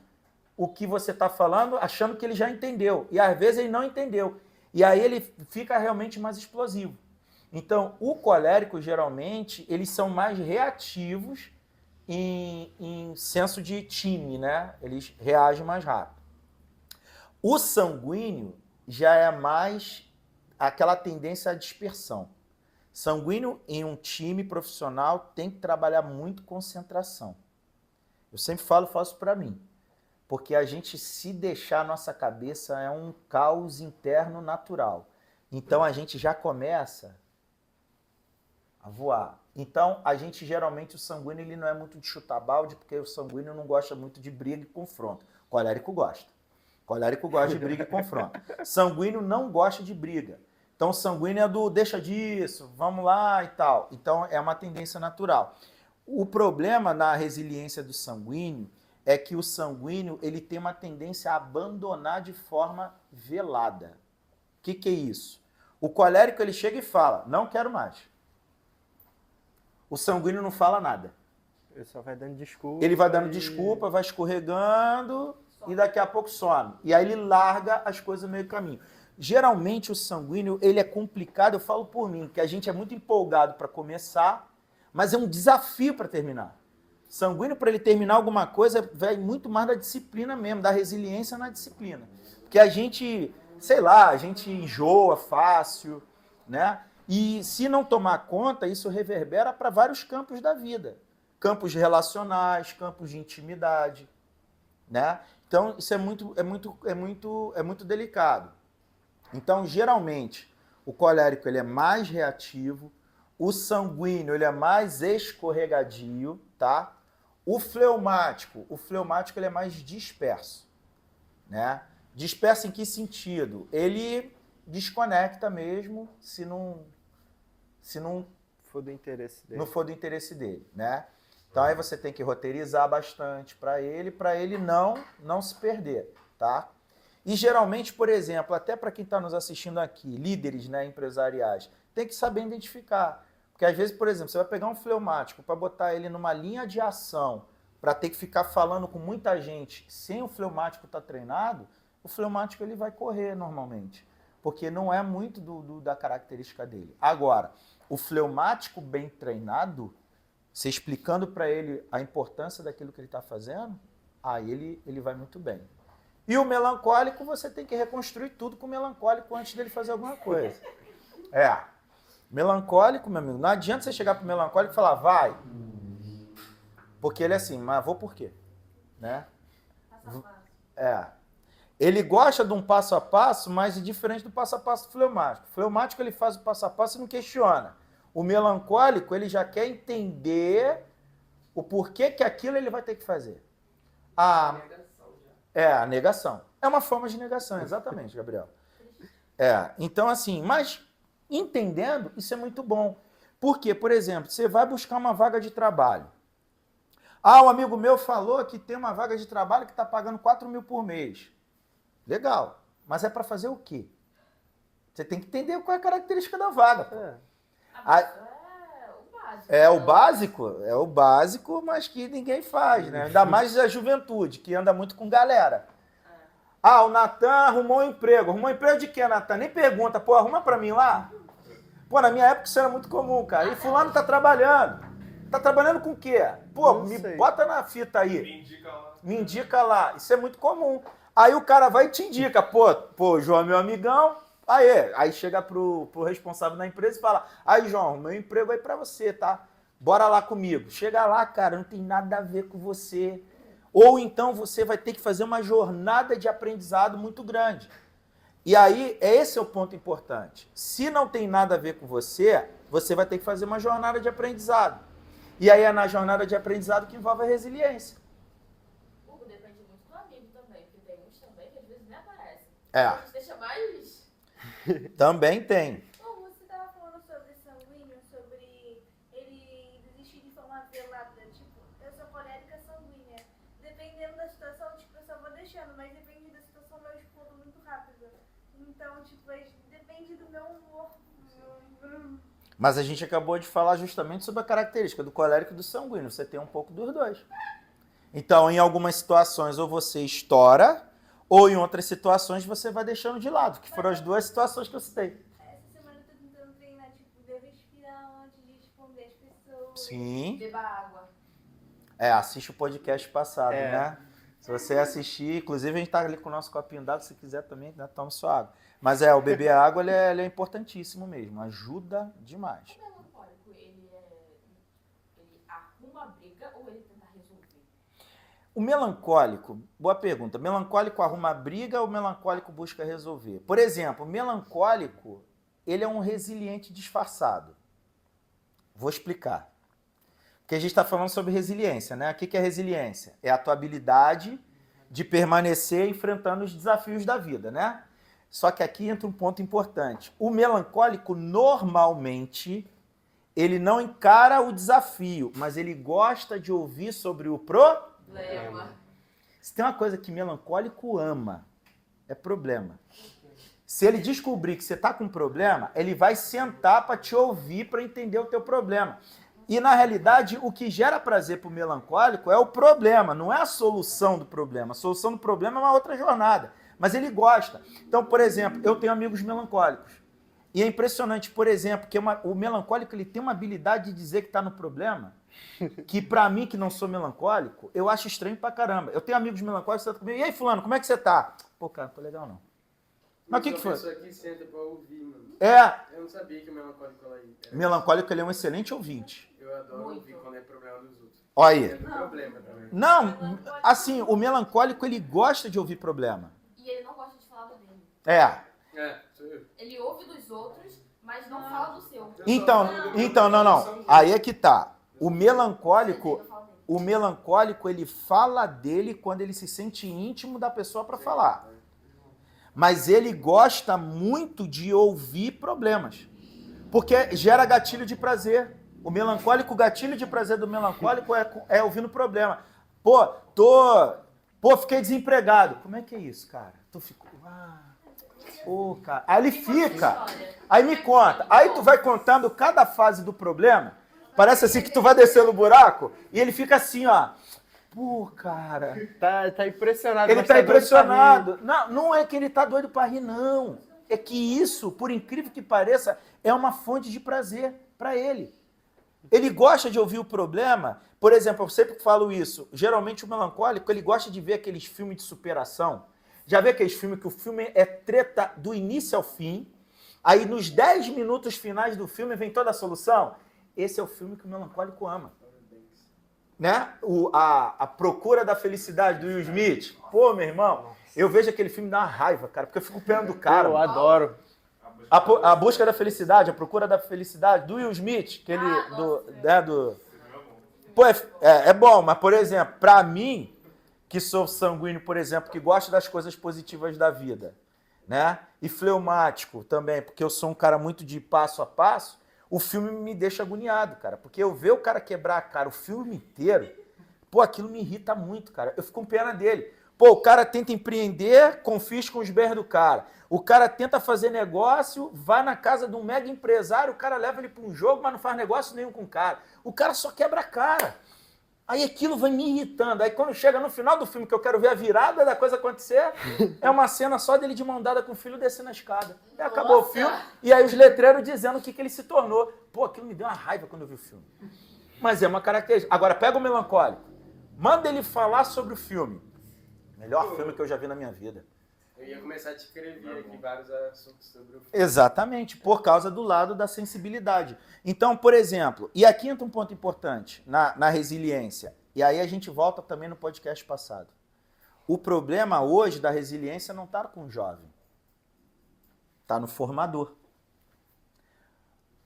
o que você está falando, achando que ele já entendeu. E às vezes ele não entendeu. E aí ele fica realmente mais explosivo. Então, o colérico, geralmente, eles são mais reativos em senso de time, né? Eles reagem mais rápido. O sanguíneo já é mais aquela tendência à dispersão. Sanguíneo em um time profissional tem que trabalhar muito concentração. Eu sempre faço para mim. Porque a gente, se deixar a nossa cabeça, é um caos interno natural. Então a gente já começa a voar. Então a gente, geralmente, o sanguíneo ele não é muito de chutar balde, porque o sanguíneo não gosta muito de briga e confronto. O colérico gosta. O colérico gosta de briga e confronto. Sanguíneo não gosta de briga. Então, o sanguíneo é do deixa disso, vamos lá e tal. Então, é uma tendência natural. O problema na resiliência do sanguíneo é que o sanguíneo ele tem uma tendência a abandonar de forma velada. O que é isso? O colérico ele chega e fala, não quero mais. O sanguíneo não fala nada. Ele só vai dando desculpa. Ele vai dando desculpa, vai escorregando e daqui a pouco some. E aí ele larga as coisas no meio do caminho. Geralmente o sanguíneo, ele é complicado, eu falo por mim, que a gente é muito empolgado para começar, mas é um desafio para terminar. Sanguíneo, para ele terminar alguma coisa, vai muito mais da disciplina mesmo, da resiliência na disciplina. Porque a gente, sei lá, a gente enjoa fácil, né? E se não tomar conta, isso reverbera para vários campos da vida. Campos relacionais, campos de intimidade, né? Então, isso é muito delicado. Então, geralmente, o colérico ele é mais reativo, o sanguíneo ele é mais escorregadio, tá? O fleumático ele é mais disperso, né? Disperso em que sentido? Ele desconecta mesmo se não for do interesse dele. não for do interesse dele, né? Então aí você tem que roteirizar bastante para ele não se perder, tá? E geralmente, por exemplo, até para quem está nos assistindo aqui, líderes, né, empresariais, tem que saber identificar. Porque às vezes, por exemplo, você vai pegar um fleumático para botar ele numa linha de ação, para ter que ficar falando com muita gente sem o fleumático estar treinado, o fleumático ele vai correr normalmente. Porque não é muito da característica dele. Agora, o fleumático bem treinado, você explicando para ele a importância daquilo que ele está fazendo, aí ele vai muito bem. E o melancólico, você tem que reconstruir tudo com o melancólico antes dele fazer alguma coisa. Melancólico, meu amigo, não adianta você chegar pro melancólico e falar, vai. Porque ele é assim, mas vou por quê? Né? Passo a passo. Ele gosta de um passo a passo, mas é diferente do passo a passo do fleumático. O fleumático, ele faz o passo a passo e não questiona. O melancólico, ele já quer entender o porquê que aquilo ele vai ter que fazer. A negação. É uma forma de negação, exatamente, Gabriel. Então assim, mas entendendo, isso é muito bom. Porque, por exemplo, você vai buscar uma vaga de trabalho. Um amigo meu falou que tem uma vaga de trabalho que está pagando 4 mil por mês. Legal, mas é para fazer o quê? Você tem que entender qual é a característica da vaga. Pô. É o básico, mas que ninguém faz, né? Ainda mais a juventude, que anda muito com galera. O Natan arrumou um emprego. Arrumou um emprego de quê, Natan? Nem pergunta. Pô, arruma pra mim lá. Pô, na minha época isso era muito comum, cara. E fulano tá trabalhando. Tá trabalhando com o quê? Pô, bota na fita aí. Me indica lá. Isso é muito comum. Aí o cara vai e te indica. Pô, João é meu amigão. Aí chega pro responsável da empresa e fala, João, meu emprego é pra você, tá? Bora lá comigo. Chega lá, cara, não tem nada a ver com você. Ou então você vai ter que fazer uma jornada de aprendizado muito grande. E aí, esse é o ponto importante. Se não tem nada a ver com você, você vai ter que fazer uma jornada de aprendizado. E aí é na jornada de aprendizado que envolve a resiliência. Depende muito do amigo também, porque tem uns também que às vezes nem aparecem. A gente deixa mais... Também tem. Você estava falando sobre sanguíneo, sobre ele desistir de forma velada. Tipo, eu sou colérica sanguínea. Dependendo da situação, tipo, eu só vou deixando, mas depende da situação, eu explodo muito rápido. Então, tipo, depende do meu humor. Mas a gente acabou de falar justamente sobre a característica do colérico e do sanguíneo. Você tem um pouco dos dois. Então, em algumas situações, ou você estoura, ou em outras situações você vai deixando de lado, que foram as duas situações que eu citei. Essa semana eu tô tentando treinar, tipo, de eu respirar antes de responder as pessoas. Sim. Beba água. Assiste o podcast passado, né? Se você assistir, inclusive a gente tá ali com o nosso copinho d'água, se quiser também, né, toma sua água. Mas o beber água, ele é importantíssimo mesmo, ajuda demais. O melancólico, ele arruma a briga ou ele tenta resolver? O melancólico, boa pergunta, melancólico arruma a briga ou melancólico busca resolver? Por exemplo, o melancólico, ele é um resiliente disfarçado. Vou explicar. Porque a gente está falando sobre resiliência, né? O que é resiliência? É a tua habilidade de permanecer enfrentando os desafios da vida, né? Só que aqui entra um ponto importante. O melancólico, normalmente, ele não encara o desafio, mas ele gosta de ouvir sobre o Lema. Se tem uma coisa que melancólico ama, é problema. Se ele descobrir que você está com um problema, ele vai sentar para te ouvir, para entender o teu problema. E, na realidade, o que gera prazer para o melancólico é o problema, não é a solução do problema. A solução do problema é uma outra jornada. Mas ele gosta. Então, por exemplo, eu tenho amigos melancólicos. E é impressionante, por exemplo, que o melancólico ele tem uma habilidade de dizer que está no problema, que para mim, que não sou melancólico, eu acho estranho pra caramba. Eu tenho amigos melancólicos que estão comigo. E aí, fulano, como é que você tá? Pô, cara, não tô legal não. Mas o que foi? Pessoa que senta pra ouvir, mano. Eu não sabia que o melancólico era Melancólico, ele é um excelente ouvinte. Eu adoro Muito. ouvir quando é problema dos outros. Olha aí. É do problema também. Não, assim, o melancólico, ele gosta de ouvir problema. E ele não gosta de falar do dele. Sou eu. Ele ouve dos outros, mas não fala do seu. Então, não. Aí é que tá. O melancólico, ele fala dele quando ele se sente íntimo da pessoa para falar. Mas ele gosta muito de ouvir problemas. Porque gera gatilho de prazer. O gatilho de prazer do melancólico é ouvindo problema. Fiquei desempregado. Como é que é isso, cara? Tu ficou... cara. Aí ele fica. Aí me conta. Aí tu vai contando cada fase do problema. Parece assim que tu vai descer no buraco e ele fica assim, ó. Pô, cara. Tá impressionado. Ele mas tá doido pra rir. impressionado. Não é que ele tá doido pra rir, não. É que isso, por incrível que pareça, é uma fonte de prazer pra ele. Ele gosta de ouvir o problema. Por exemplo, eu sempre falo isso. Geralmente o melancólico, ele gosta de ver aqueles filmes de superação. Já vê aqueles filmes que o filme é treta do início ao fim. Aí nos 10 minutos finais do filme vem toda a solução. Esse é o filme que o melancólico ama. Né? A Procura da Felicidade, do Will Smith. Pô, meu irmão, eu vejo aquele filme e dá uma raiva, cara, porque eu fico pena do cara. Eu adoro. A Busca da Felicidade, A Procura da Felicidade, do Will Smith, que ele... Pô, é bom, mas, por exemplo, pra mim, que sou sanguíneo, por exemplo, que gosto das coisas positivas da vida, né? E fleumático também, porque eu sou um cara muito de passo a passo, o filme me deixa agoniado, cara. Porque eu ver o cara quebrar a cara o filme inteiro, aquilo me irrita muito, cara. Eu fico com pena dele. O cara tenta empreender, confisca os bens do cara. O cara tenta fazer negócio, vai na casa de um mega empresário, o cara leva ele para um jogo, mas não faz negócio nenhum com o cara. O cara só quebra a cara. Aí aquilo vai me irritando. Aí quando chega no final do filme, que eu quero ver a virada da coisa acontecer, é uma cena só dele de mão dada com o filho descendo a escada. E acabou o filme, e aí os letreiros dizendo o que ele se tornou. Aquilo me deu uma raiva quando eu vi o filme. Mas é uma característica. Agora, pega o melancólico. Manda ele falar sobre o filme. Melhor filme que eu já vi na minha vida. Eu ia começar a te escrever aqui vários assuntos sobre o filme. Exatamente, por causa do lado da sensibilidade. Então, por exemplo, e aqui entra um ponto importante na resiliência, e aí a gente volta também no podcast passado. O problema hoje da resiliência não está com o jovem, está no formador.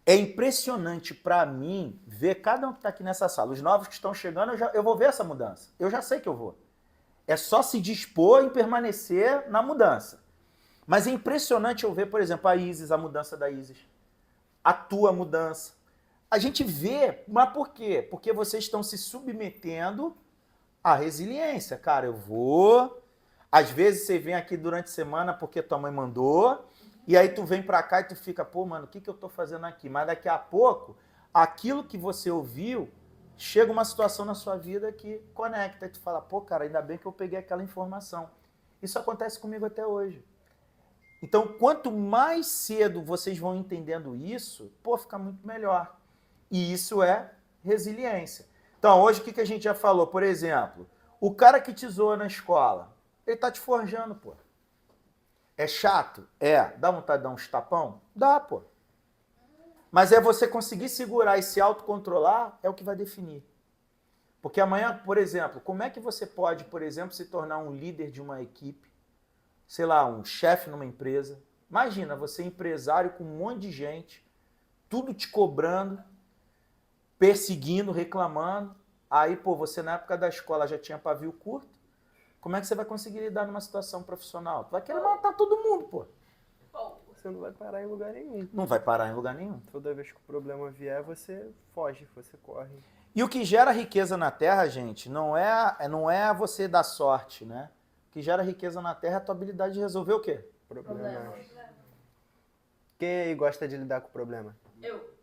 É impressionante para mim ver cada um que está aqui nessa sala. Os novos que estão chegando, eu vou ver essa mudança. Eu já sei que eu vou. É só se dispor em permanecer na mudança. Mas é impressionante eu ver, por exemplo, a Isis, a mudança da Isis. A tua mudança. A gente vê, mas por quê? Porque vocês estão se submetendo à resiliência. Cara, eu vou... Às vezes você vem aqui durante a semana porque tua mãe mandou, e aí tu vem pra cá e tu fica, mano, o que eu tô fazendo aqui? Mas daqui a pouco, aquilo que você ouviu, chega uma situação na sua vida que conecta. E tu fala, cara, ainda bem que eu peguei aquela informação. Isso acontece comigo até hoje. Então, quanto mais cedo vocês vão entendendo isso, fica muito melhor. E isso é resiliência. Então, hoje o que a gente já falou? Por exemplo, O cara que te zoa na escola, ele tá te forjando, pô. É chato? É. Dá vontade de dar uns tapão? Dá, pô. Mas é você conseguir segurar e se autocontrolar é o que vai definir. Porque amanhã, por exemplo, como é que você pode, por exemplo, se tornar um líder de uma equipe, sei lá, um chefe numa empresa? Imagina, você empresário com um monte de gente, tudo te cobrando, perseguindo, reclamando. Aí, pô, você na época da escola já tinha pavio curto. Como é que você vai conseguir lidar numa situação profissional? Tu vai querer matar todo mundo, pô. Você não vai parar em lugar nenhum. Não vai parar em lugar nenhum. Toda vez que o problema vier, você foge, você corre. E o que gera riqueza na Terra, gente, não é você dar sorte, né? O que gera riqueza na Terra é a tua habilidade de resolver o quê? Problema. Quem aí gosta de lidar com o problema? Eu.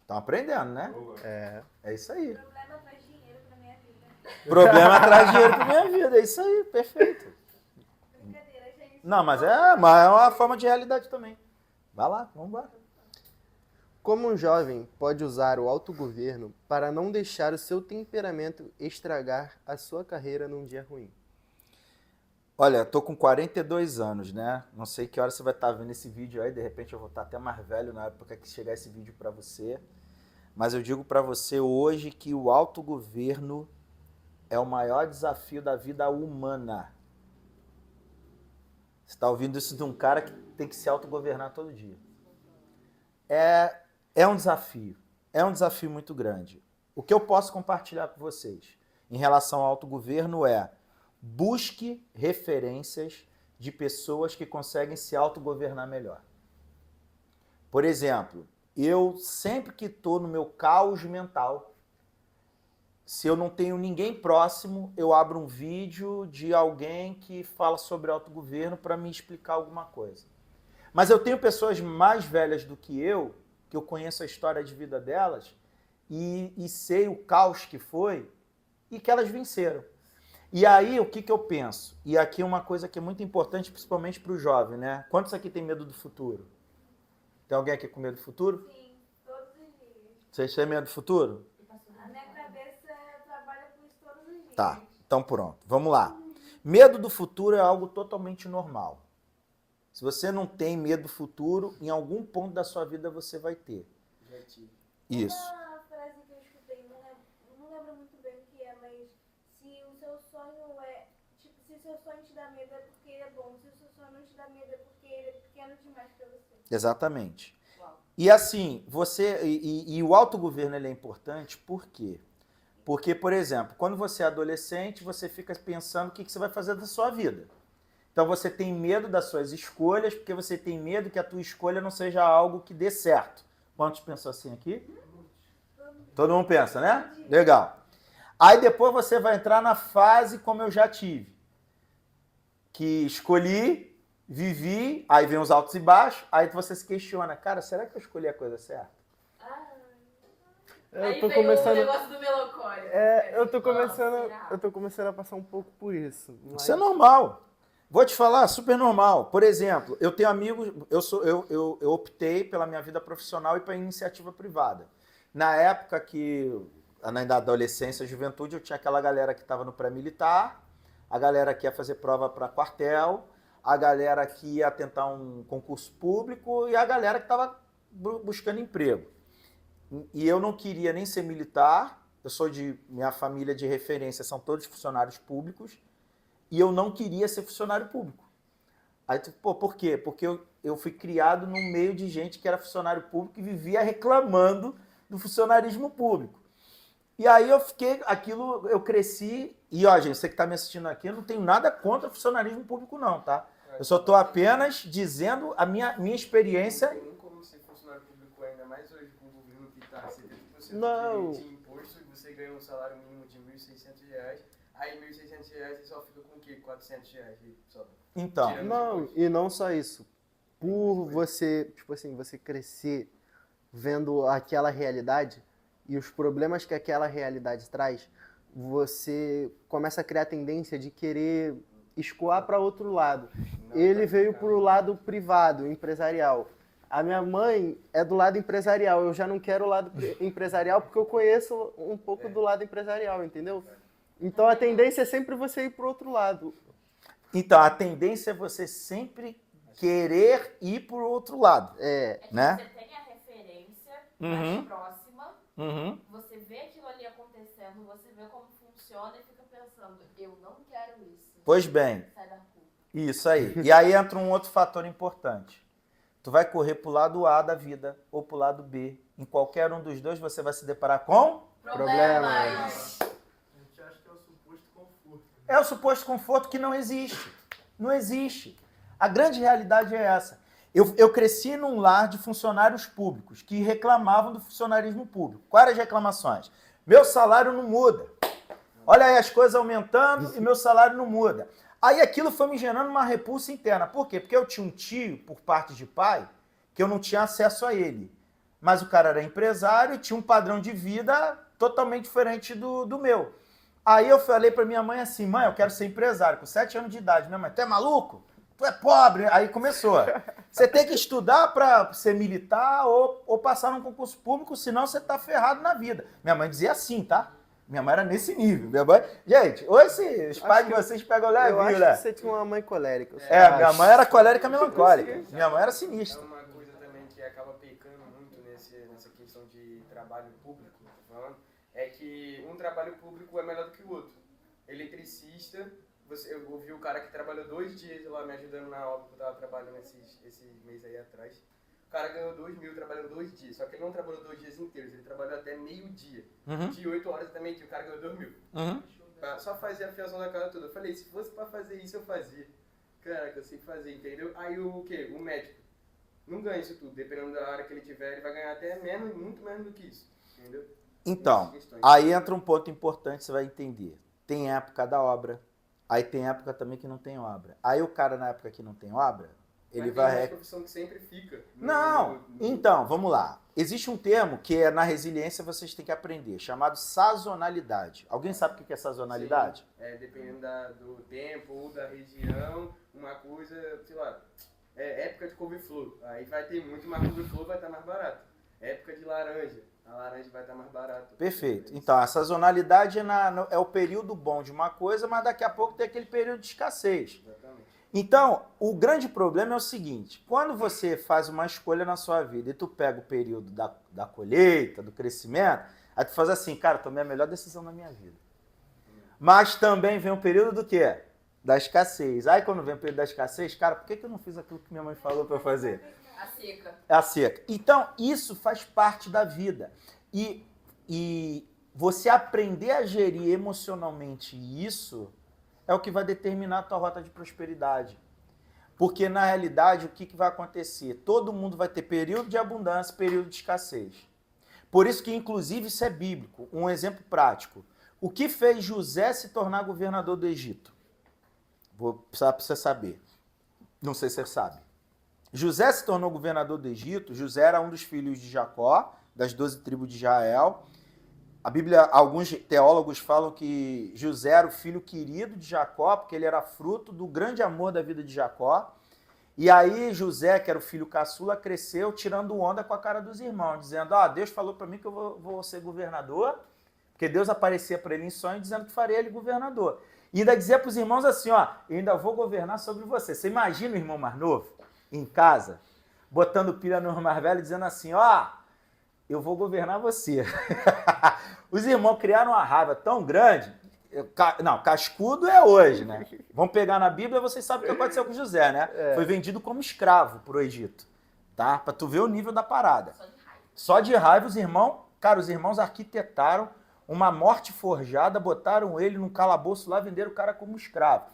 Estão aprendendo, né? É. É isso aí. Problema traz dinheiro pra minha vida. Problema traz dinheiro pra minha vida, é isso aí, perfeito. Brincadeira, gente. Não, mas é uma forma de realidade também. Vai lá, vamos embora. Como um jovem pode usar o autogoverno para não deixar o seu temperamento estragar a sua carreira num dia ruim? Olha, tô com 42 anos, né? Não sei que hora você vai estar vendo esse vídeo aí, de repente eu vou estar até mais velho na época que chegar esse vídeo para você. Mas eu digo para você hoje que o autogoverno é o maior desafio da vida humana. Você está ouvindo isso de um cara que tem que se autogovernar todo dia. É um desafio muito grande. O que eu posso compartilhar com vocês em relação ao autogoverno é: busque referências de pessoas que conseguem se autogovernar melhor. Por exemplo, eu sempre que estou no meu caos mental, se eu não tenho ninguém próximo, eu abro um vídeo de alguém que fala sobre autogoverno para me explicar alguma coisa. Mas eu tenho pessoas mais velhas do que eu conheço a história de vida delas e sei o caos que foi e que elas venceram. E aí, o que eu penso? E aqui uma coisa que é muito importante, principalmente para o jovem, né? Quantos aqui tem medo do futuro? Tem alguém aqui com medo do futuro? Sim, todos os dias. Vocês têm medo do futuro? A minha cabeça trabalha com isso todos os dias. Tá, então pronto. Vamos lá. Medo do futuro é algo totalmente normal. Se você não tem medo do futuro, em algum ponto da sua vida você vai ter. Já tive. Isso. Uma frase que eu escutei, não lembro muito bem o que é, mas se o seu sonho é. Tipo, se o seu sonho te dá medo é porque ele é bom. Se o seu sonho não te dá medo é porque ele é pequeno demais pra você. Exatamente. E assim, e o autogoverno ele é importante por quê? Porque, por exemplo, quando você é adolescente, você fica pensando o que você vai fazer da sua vida. Então você tem medo das suas escolhas, porque você tem medo que a tua escolha não seja algo que dê certo. Quantos pensam assim aqui? Todo mundo pensa, né? Legal. Aí depois você vai entrar na fase como eu já tive. Que escolhi, vivi, aí vem os altos e baixos, aí você se questiona, cara, será que eu escolhi a coisa certa? Aí Eu tô veio o começando. negócio do melancólico. Eu tô Nossa, começando a passar um pouco por isso. Mas... Isso é normal. Vou te falar, super normal. Por exemplo, eu tenho amigos, eu optei pela minha vida profissional e para iniciativa privada. Na época na adolescência, juventude, eu tinha aquela galera que estava no pré-militar, a galera que ia fazer prova para quartel, a galera que ia tentar um concurso público e a galera que estava buscando emprego. E eu não queria nem ser militar, minha família de referência são todos funcionários públicos, e eu não queria ser funcionário público. Aí tu, por quê? Porque eu fui criado num meio de gente que era funcionário público e vivia reclamando do funcionarismo público. E aí eu cresci, e ó, gente, você que está me assistindo aqui, eu não tenho nada contra o funcionarismo público não, tá? Eu só estou apenas dizendo a minha experiência. Não tem nem como ser funcionário público ainda mais hoje com o governo que está 70% Não. de imposto e você ganha um salário mínimo de R$ 1.600. Aí R$ 1.600 você só fica com o quê? R$ 400 só. Então, Tirando Não, depois. e não só isso. Por você, tipo assim, você crescer vendo aquela realidade e os problemas que aquela realidade traz, você começa a criar a tendência de querer escoar para outro lado. Ele veio pro lado privado, empresarial. A minha mãe é do lado empresarial. Eu já não quero o lado empresarial porque eu conheço um pouco do lado empresarial, entendeu? Então a tendência é sempre você ir pro outro lado. Então, a tendência é você sempre querer ir para o outro lado. É, É que Né? você tem a referência Uhum. mais próxima, Uhum. você vê aquilo ali acontecendo, você vê como funciona e fica pensando, eu não quero isso. Pois bem, Sai da culpa. isso aí. E aí entra um outro fator importante. Tu vai correr pro lado A da vida ou pro lado B. Em qualquer um dos dois você vai se deparar com... Problemas. A gente acha que é o suposto conforto. É o suposto conforto que não existe. Não existe. A grande realidade é essa. Eu cresci num lar de funcionários públicos que reclamavam do funcionarismo público. Quais eram as reclamações? Meu salário não muda. Olha aí as coisas aumentando e meu salário não muda. Aí aquilo foi me gerando uma repulsa interna. Por quê? Porque eu tinha um tio, por parte de pai, que eu não tinha acesso a ele. Mas o cara era empresário e tinha um padrão de vida totalmente diferente do meu. Aí eu falei pra minha mãe assim, mãe, eu quero ser empresário, com 7 anos de idade. Minha mãe, tu é maluco? Tu é pobre? Aí começou. Você tem que estudar pra ser militar ou passar num concurso público, senão você tá ferrado na vida. Minha mãe dizia assim, tá? Minha mãe era nesse nível. Minha mãe... Gente, hoje os pais de vocês pegam leve, eu acho né? que você tinha uma mãe colérica. eu só Minha acho. mãe era colérica melancólica. Minha mãe era É sinistra. uma coisa também que acaba pecando muito nessa questão de trabalho público, tô falando, é que um trabalho público é melhor do que o outro. Eletricista, eu ouvi o cara que trabalhou 2 dias lá me ajudando na obra que eu tava trabalhando esses meses aí atrás. O cara ganhou 2.000 trabalhando 2 dias, só que ele não trabalhou 2 dias inteiros, ele trabalhou até meio-dia. Uhum. De 8 horas até meio-dia, o cara ganhou 2.000. Uhum. Só fazer a fiação da casa toda. Eu falei, se fosse pra fazer isso, eu fazia. Caraca, eu sei fazer, entendeu? Aí o quê? O médico não ganha isso tudo. Dependendo da área que ele tiver, ele vai ganhar até menos, muito menos do que isso. Entendeu? Então, Essas questões. aí entra um ponto importante, você vai entender. Tem época da obra, aí tem época também que não tem obra. Aí o cara, na época que não tem obra, ele Mas vai... tem uma profissão que sempre fica. Não, então, vamos lá. Existe um termo que é na resiliência vocês têm que aprender, chamado sazonalidade. Alguém sabe o que é sazonalidade? Sim, dependendo do tempo ou da região, uma coisa, sei lá, época de couve-flor. Aí vai ter muito, mas couve-flor vai estar mais barato. Época de laranja, a laranja vai estar mais barata. Perfeito. Então, a sazonalidade é o período bom de uma coisa, mas daqui a pouco tem aquele período de escassez. Exatamente. Então, o grande problema é o seguinte, quando você faz uma escolha na sua vida e tu pega o período da colheita, do crescimento, aí tu faz assim, cara, tomei a melhor decisão da minha vida. Mas também vem o período do quê? Da escassez. Aí quando vem o período da escassez, cara, por que eu não fiz aquilo que minha mãe falou para eu fazer? A seca. É a seca. Então, isso faz parte da vida. E você aprender a gerir emocionalmente isso é o que vai determinar a tua rota de prosperidade. Porque, na realidade, o que vai acontecer? Todo mundo vai ter período de abundância, período de escassez. Por isso que, inclusive, isso é bíblico. Um exemplo prático. O que fez José se tornar governador do Egito? Vou precisar para você saber. Não sei se você sabe. José se tornou governador do Egito. José era um dos filhos de Jacó, das 12 tribos de Israel. A Bíblia, alguns teólogos falam que José era o filho querido de Jacó, porque ele era fruto do grande amor da vida de Jacó. E aí José, que era o filho caçula, cresceu tirando onda com a cara dos irmãos, dizendo, Deus falou para mim que eu vou ser governador, porque Deus aparecia para ele em sonho dizendo que faria ele governador. E ainda dizia para os irmãos assim, eu ainda vou governar sobre você. Você imagina o irmão mais novo, em casa, botando pilha no irmão mais velho, dizendo assim, eu vou governar você. Os irmãos criaram uma raiva tão grande. Não, cascudo é hoje, né? Vamos pegar na Bíblia, vocês sabem o que aconteceu com José, né? Foi vendido como escravo pro Egito, tá? Pra tu ver o nível da parada. Só de raiva. Só de raiva os irmãos arquitetaram uma morte forjada, botaram ele num calabouço lá, venderam o cara como escravo.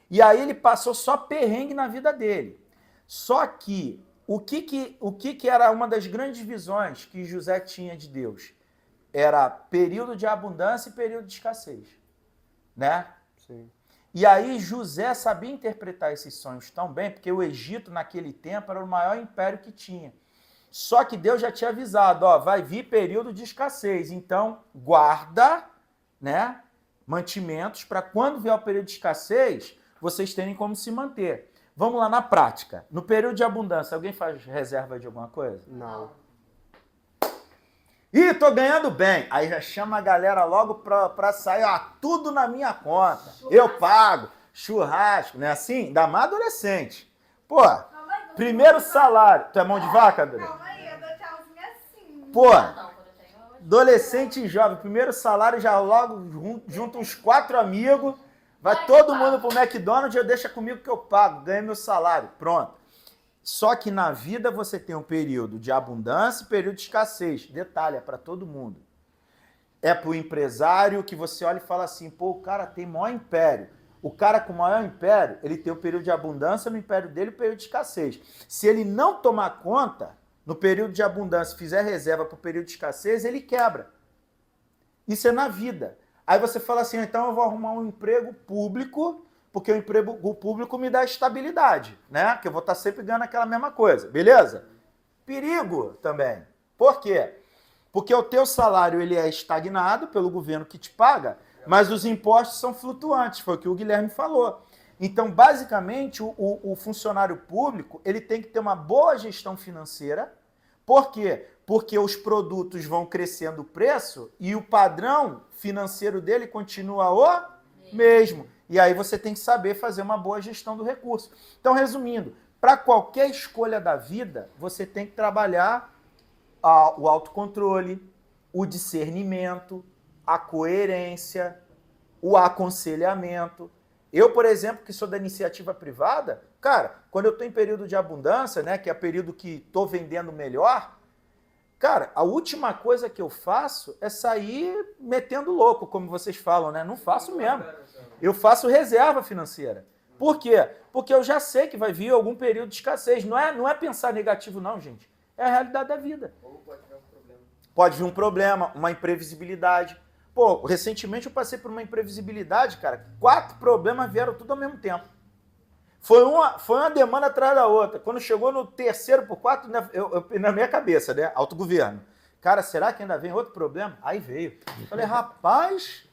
E aí ele passou só perrengue na vida dele. Só que o que era uma das grandes visões que José tinha de Deus? Era período de abundância e período de escassez, né? Sim. E aí José sabia interpretar esses sonhos tão bem, porque o Egito naquele tempo era o maior império que tinha. Só que Deus já tinha avisado, vai vir período de escassez, então guarda, né, mantimentos para quando vier o período de escassez, vocês terem como se manter. Vamos lá na prática. No período de abundância, alguém faz reserva de alguma coisa? Não. Ih, tô ganhando bem. Aí já chama a galera logo pra sair, ó, tudo na minha conta. Eu pago, churrasco, né? Assim, ainda mais adolescente. Pô, Calma aí, primeiro salário. Tu é mão de vaca, André? Calma aí, eu dou tchauzinho assim. Pô, Não, quando eu tenho. adolescente e jovem, primeiro salário já logo junta uns 4 amigos, vai todo mundo pro McDonald's, eu deixa comigo que eu pago, ganho meu salário, pronto. Só que na vida você tem um período de abundância e período de escassez. Detalhe, é para todo mundo. É para o empresário que você olha e fala assim, pô, o cara tem maior império. O cara com maior império, ele tem o período de abundância no império dele e o período de escassez. Se ele não tomar conta, no período de abundância, fizer reserva para o período de escassez, ele quebra. Isso é na vida. Aí você fala assim, então eu vou arrumar um emprego público, porque o emprego público me dá estabilidade, né? Que eu vou estar sempre ganhando aquela mesma coisa, beleza? Perigo também. Por quê? Porque o teu salário ele é estagnado pelo governo que te paga, mas os impostos são flutuantes, foi o que o Guilherme falou. Então, basicamente, o funcionário público ele tem que ter uma boa gestão financeira. Por quê? Porque os produtos vão crescendo o preço e o padrão financeiro dele continua o mesmo. E aí você tem que saber fazer uma boa gestão do recurso. Então, resumindo, para qualquer escolha da vida, você tem que trabalhar o autocontrole, o discernimento, a coerência, o aconselhamento. Eu, por exemplo, que sou da iniciativa privada, cara, quando eu estou em período de abundância, né, que é período que estou vendendo melhor, cara, a última coisa que eu faço é sair metendo louco, como vocês falam, né? Não faço mesmo. Eu faço reserva financeira. Por quê? Porque eu já sei que vai vir algum período de escassez. Não é pensar negativo, não, gente. É a realidade da vida. Ou pode vir um problema. Pode vir um problema, uma imprevisibilidade. Pô, recentemente eu passei por uma imprevisibilidade, cara. 4 problemas vieram tudo ao mesmo tempo. Foi uma demanda atrás da outra. Quando chegou no terceiro por 4, na minha cabeça, né? Autogoverno. Cara, será que ainda vem outro problema? Aí veio. Falei, rapaz...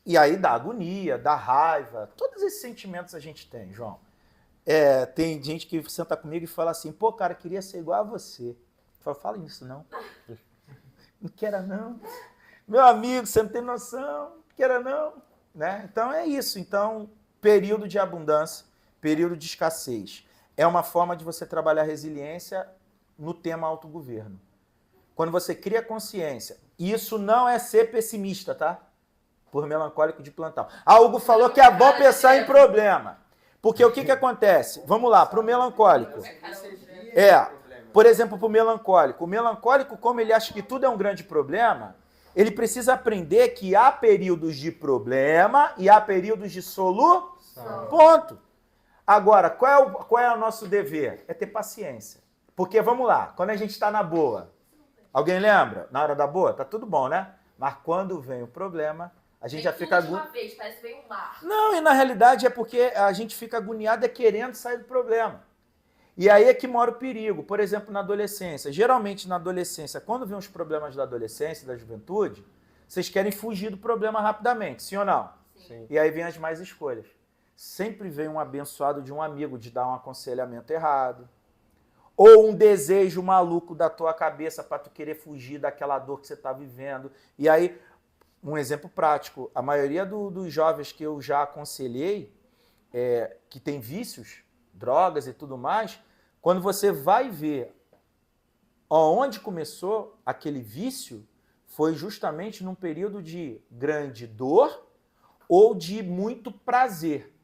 E aí dá agonia, dá raiva. Todos esses sentimentos a gente tem, João. Tem gente que senta comigo e fala assim, pô, cara, queria ser igual a você. Eu falo, fala isso, não. Não queira, não. Meu amigo, você não tem noção. Não queira, não. Né? Então é isso. Então, período de abundância, período de escassez. É uma forma de você trabalhar resiliência no tema autogoverno. Quando você cria consciência, isso não é ser pessimista, tá? Por melancólico de plantão. A Hugo falou que é bom pensar em problema. Porque o que acontece? Vamos lá, para o melancólico. Por exemplo, para o melancólico. O melancólico, como ele acha que tudo é um grande problema, ele precisa aprender que há períodos de problema e há períodos de solução. Ponto. Agora, qual é o nosso dever? É ter paciência. Porque, vamos lá, quando a gente está na boa, alguém lembra? Na hora da boa, tá tudo bom, né? Mas quando vem o problema, a gente já fica... Uma vez, parece que vem um mar. Não, e na realidade é porque a gente fica agoniado querendo sair do problema. E aí é que mora o perigo. Por exemplo, na adolescência. Geralmente na adolescência, quando vem os problemas da adolescência, da juventude, vocês querem fugir do problema rapidamente, sim ou não? Sim. E aí vem as mais escolhas. Sempre vem um abençoado de um amigo de dar um aconselhamento errado. Ou um desejo maluco da tua cabeça para tu querer fugir daquela dor que você está vivendo. E aí, um exemplo prático, a maioria dos jovens que eu já aconselhei, que tem vícios, drogas e tudo mais, quando você vai ver onde começou aquele vício, foi justamente num período de grande dor ou de muito prazer.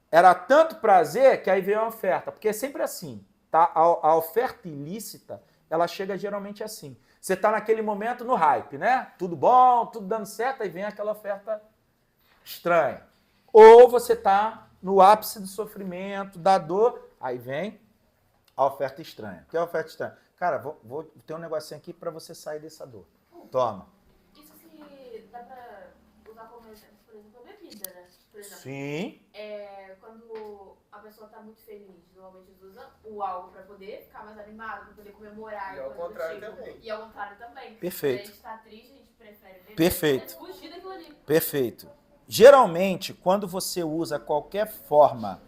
Era tanto prazer que aí veio a oferta, porque é sempre assim, tá? A oferta ilícita, ela chega geralmente assim. Você está naquele momento no hype, né? Tudo bom, tudo dando certo, aí vem aquela oferta estranha. Ou você está no ápice do sofrimento, da dor, aí vem a oferta estranha. O que é a oferta estranha? Cara, vou ter um negocinho aqui para você sair dessa dor. Toma. Isso se dá pra usar como exemplo, por exemplo, a bebida, né? Por exemplo, Sim. quando a pessoa tá muito feliz, normalmente eles usam o álcool pra poder ficar mais animado, pra poder comemorar. E ao coisa do contrário tipo. também. E ao contrário também. Perfeito. Quando a gente tá triste, a gente prefere beber. Perfeito. Pra fugir daquilo ali. Perfeito. Geralmente, quando você usa qualquer forma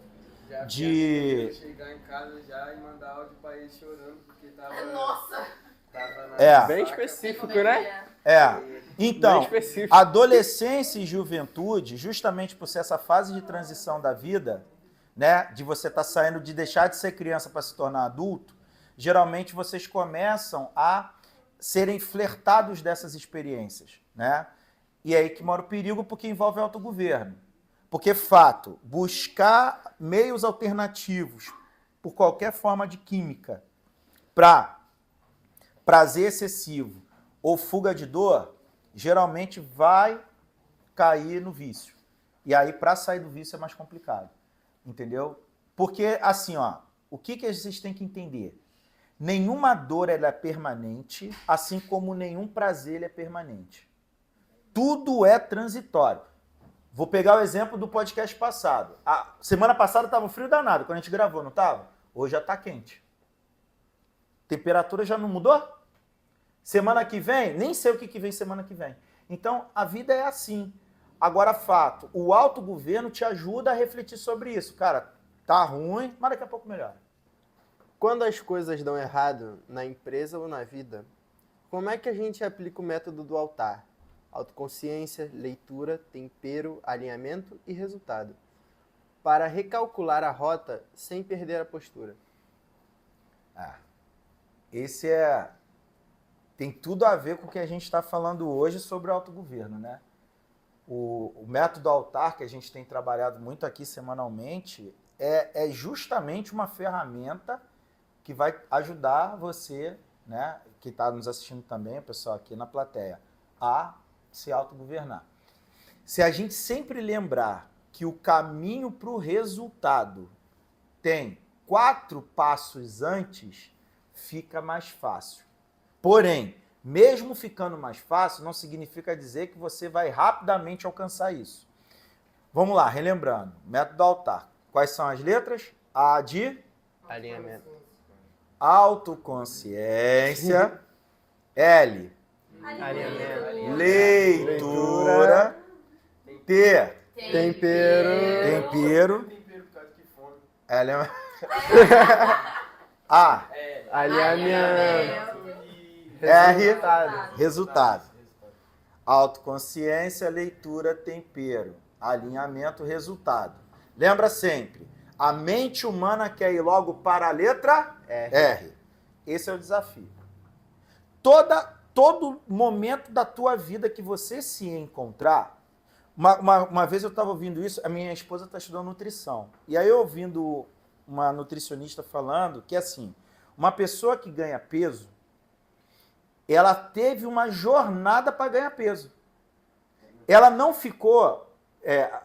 Já de... chegar em casa já e mandar áudio pra ele chorando porque tava Nossa! Tava na É. Bem saca. específico, Como é né? que é? É. Então, Bem específico. adolescência e juventude, justamente por ser essa fase de transição da vida, né, de você estar saindo de deixar de ser criança para se tornar adulto, geralmente vocês começam a serem flertados dessas experiências, né? E é aí que mora o perigo, porque envolve autogoverno. Porque, fato, buscar meios alternativos por qualquer forma de química para prazer excessivo ou fuga de dor, geralmente vai cair no vício. E aí, para sair do vício é mais complicado. Entendeu? Porque, assim, ó, o que vocês têm que entender? Nenhuma dor ela é permanente, assim como nenhum prazer ele é permanente. Tudo é transitório. Vou pegar o exemplo do podcast passado. A semana passada estava frio danado, quando a gente gravou, não estava? Hoje já está quente. Temperatura já não mudou? Semana que vem, nem sei o que vem semana que vem. Então, a vida é assim. Agora, fato, o autogoverno te ajuda a refletir sobre isso. Cara, tá ruim, mas daqui a pouco melhora. Quando as coisas dão errado na empresa ou na vida, como é que a gente aplica o método do altar? Autoconsciência, leitura, tempero, alinhamento e resultado. Para recalcular a rota sem perder a postura. Esse tem tudo a ver com o que a gente está falando hoje sobre o autogoverno, né? O método altar que a gente tem trabalhado muito aqui semanalmente é justamente uma ferramenta que vai ajudar você, né, que está nos assistindo também, o pessoal aqui na plateia, a se autogovernar. Se a gente sempre lembrar que o caminho para o resultado tem 4 passos antes, fica mais fácil. Porém, mesmo ficando mais fácil, não significa dizer que você vai rapidamente alcançar isso. Vamos lá, relembrando. Método altar. Quais são as letras? A de Alinhamento. autoconsciência. L, Alinhamento. leitura. T, Tempero. tempero. Tempero por causa que fome. L, A, Alinhamento. R, Resultado. resultado. Autoconsciência, leitura, tempero. Alinhamento, resultado. Lembra sempre, a mente humana quer ir logo para a letra R. Esse é o desafio. Todo momento da tua vida que você se encontrar, uma vez eu estava ouvindo isso, a minha esposa está estudando nutrição, e aí eu ouvindo uma nutricionista falando que assim, uma pessoa que ganha peso, ela teve uma jornada para ganhar peso. Ela não ficou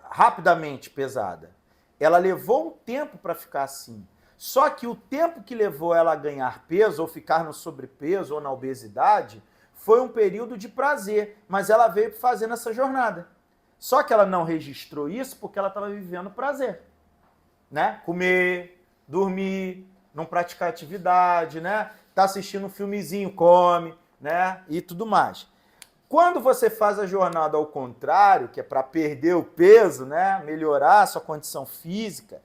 rapidamente pesada. Ela levou um tempo para ficar assim. Só que o tempo que levou ela a ganhar peso, ou ficar no sobrepeso, ou na obesidade, foi um período de prazer. Mas ela veio fazendo essa jornada. Só que ela não registrou isso porque ela estava vivendo prazer. Né? Comer, dormir, não praticar atividade, né? Tá assistindo um filmezinho, come, né? E tudo mais. Quando você faz a jornada ao contrário, que é para perder o peso, né? Melhorar a sua condição física,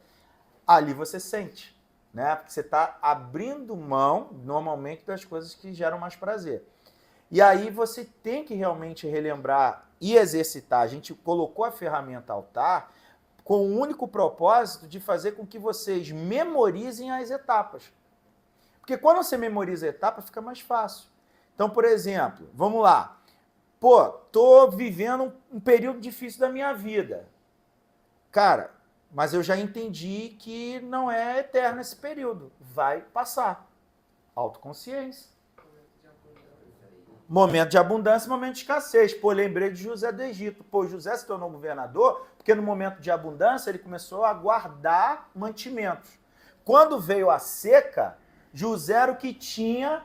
ali você sente, né? Porque você está abrindo mão, normalmente, das coisas que geram mais prazer. E aí você tem que realmente relembrar e exercitar. A gente colocou a ferramenta altar com o único propósito de fazer com que vocês memorizem as etapas. Porque quando você memoriza a etapa, fica mais fácil. Então, por exemplo, vamos lá. Pô, tô vivendo um período difícil da minha vida. Cara, mas eu já entendi que não é eterno esse período. Vai passar. Autoconsciência. Momento de abundância e momento de escassez. Pô, lembrei de José do Egito. Pô, José se tornou governador porque no momento de abundância ele começou a guardar mantimentos. Quando veio a seca, José era o que tinha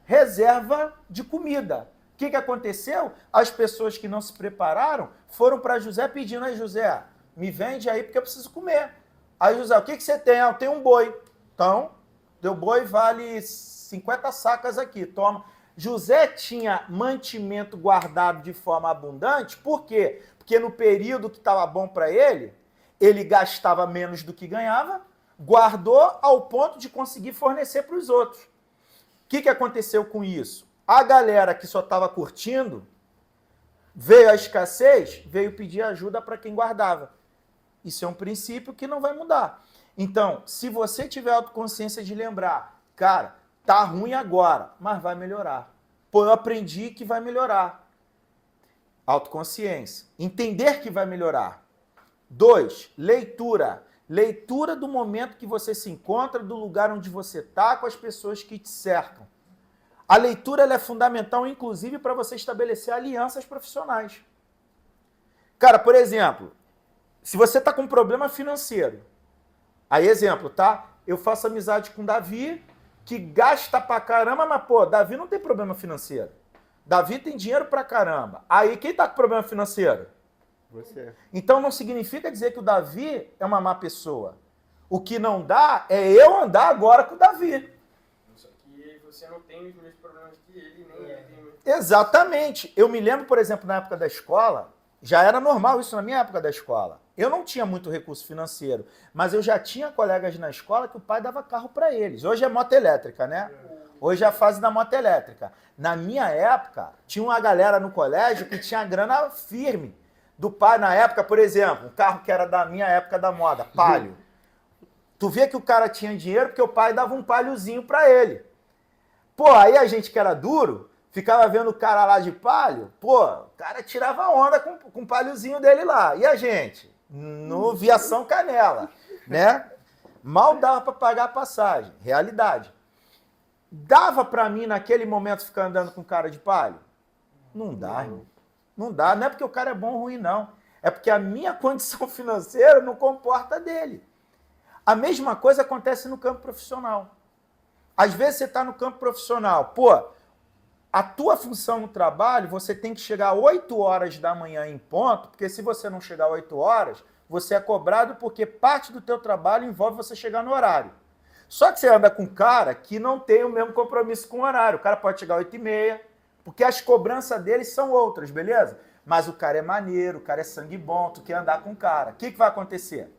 reserva de comida. O que aconteceu? As pessoas que não se prepararam foram para José pedindo: aí, José, me vende aí porque eu preciso comer. Aí José, o que você tem? Ah, eu tenho um boi. Então, teu boi vale 50 sacas aqui, toma. José tinha mantimento guardado de forma abundante, por quê? Porque no período que estava bom para ele gastava menos do que ganhava, guardou ao ponto de conseguir fornecer para os outros. que aconteceu com isso? A galera que só estava curtindo, veio a escassez, veio pedir ajuda para quem guardava. Isso é um princípio que não vai mudar. Então, se você tiver autoconsciência de lembrar, cara, tá ruim agora, mas vai melhorar. Pô, eu aprendi que vai melhorar. Autoconsciência. Entender que vai melhorar. 2, leitura. Leitura do momento que você se encontra, do lugar onde você está, com as pessoas que te cercam. A leitura ela é fundamental, inclusive, para você estabelecer alianças profissionais. Cara, por exemplo, se você está com um problema financeiro, aí exemplo, tá? Eu faço amizade com o Davi, que gasta pra caramba, mas, pô, Davi não tem problema financeiro. Davi tem dinheiro pra caramba. Aí, quem tá com problema financeiro? Você. Então, não significa dizer que o Davi é uma má pessoa. O que não dá é eu andar agora com o Davi. Só que você não tem os mesmos problemas que ele, nem ele tem. Exatamente. Eu me lembro, por exemplo, na época da escola, já era normal isso na minha época da escola. Eu não tinha muito recurso financeiro, mas eu já tinha colegas na escola que o pai dava carro para eles. Hoje é moto elétrica, né? Hoje é a fase da moto elétrica. Na minha época, tinha uma galera no colégio que tinha grana firme. Do pai, na época, por exemplo, um carro que era da minha época da moda, Palio. Tu vê que o cara tinha dinheiro porque o pai dava um Paliozinho para ele. Pô, aí a gente que era duro, ficava vendo o cara lá de Palio, pô, o cara tirava onda com o Paliozinho dele lá. E a gente? No Viação Canela, né? Mal dava para pagar a passagem. Realidade. Dava para mim, naquele momento, ficar andando com cara de Palio? Não dá, irmão. Não dá. Não é porque o cara é bom ou ruim, não. É porque a minha condição financeira não comporta dele. A mesma coisa acontece no campo profissional. Às vezes você está no campo profissional, pô, a tua função no trabalho, você tem que chegar 8 horas da manhã em ponto, porque se você não chegar 8 horas, você é cobrado porque parte do teu trabalho envolve você chegar no horário. Só que você anda com um cara que não tem o mesmo compromisso com o horário. O cara pode chegar 8h30, porque as cobranças deles são outras, beleza? Mas o cara é maneiro, o cara é sangue bom, tu quer andar com o cara. O que vai acontecer?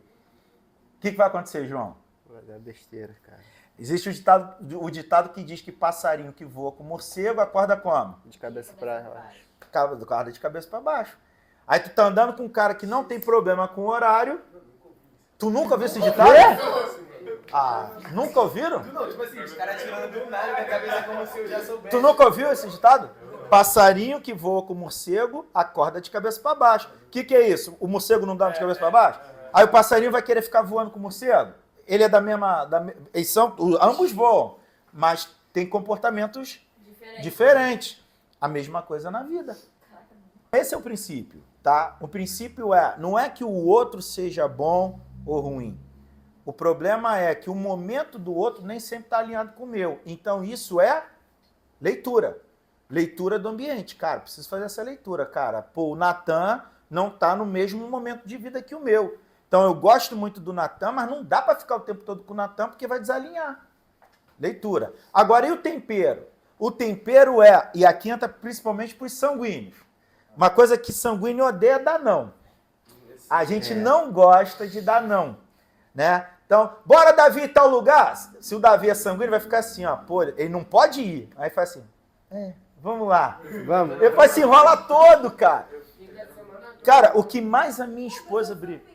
O que vai acontecer, João? Vai dar besteira, cara. Existe o ditado que diz que passarinho que voa com morcego acorda como? De cabeça pra baixo. Acorda de cabeça para baixo. Aí tu tá andando com um cara que não tem problema com o horário. Tu nunca ouviu esse ditado? Ah, nunca ouviram? Não, tipo assim, os caras tirando do nada da cabeça como se eu já soubesse. Tu nunca ouviu esse ditado? Passarinho que voa com morcego acorda de cabeça para baixo. O que é isso? O morcego não dá de cabeça para baixo? Aí o passarinho vai querer ficar voando com o morcego? Ele é da mesma... eles são, ambos voam, mas tem comportamentos diferentes. A mesma coisa na vida. Esse é o princípio, tá? O princípio não é que o outro seja bom ou ruim. O problema é que o momento do outro nem sempre está alinhado com o meu. Então isso é leitura. Leitura do ambiente. Cara, preciso fazer essa leitura, cara. Pô, o Natan não está no mesmo momento de vida que o meu. Então eu gosto muito do Natan, mas não dá para ficar o tempo todo com o Natan porque vai desalinhar. Leitura. Agora, e o tempero? O tempero e aqui entra principalmente para os sanguíneos. Uma coisa que sanguíneo odeia é dar não. A gente não gosta de dar não, né? Então, bora, Davi, tal lugar. Se o Davi é sanguíneo, vai ficar assim, ó, pô, ele não pode ir. Aí faz assim, vamos lá. Vamos. Depois se enrola todo, cara. Cara, o que mais a minha esposa briga...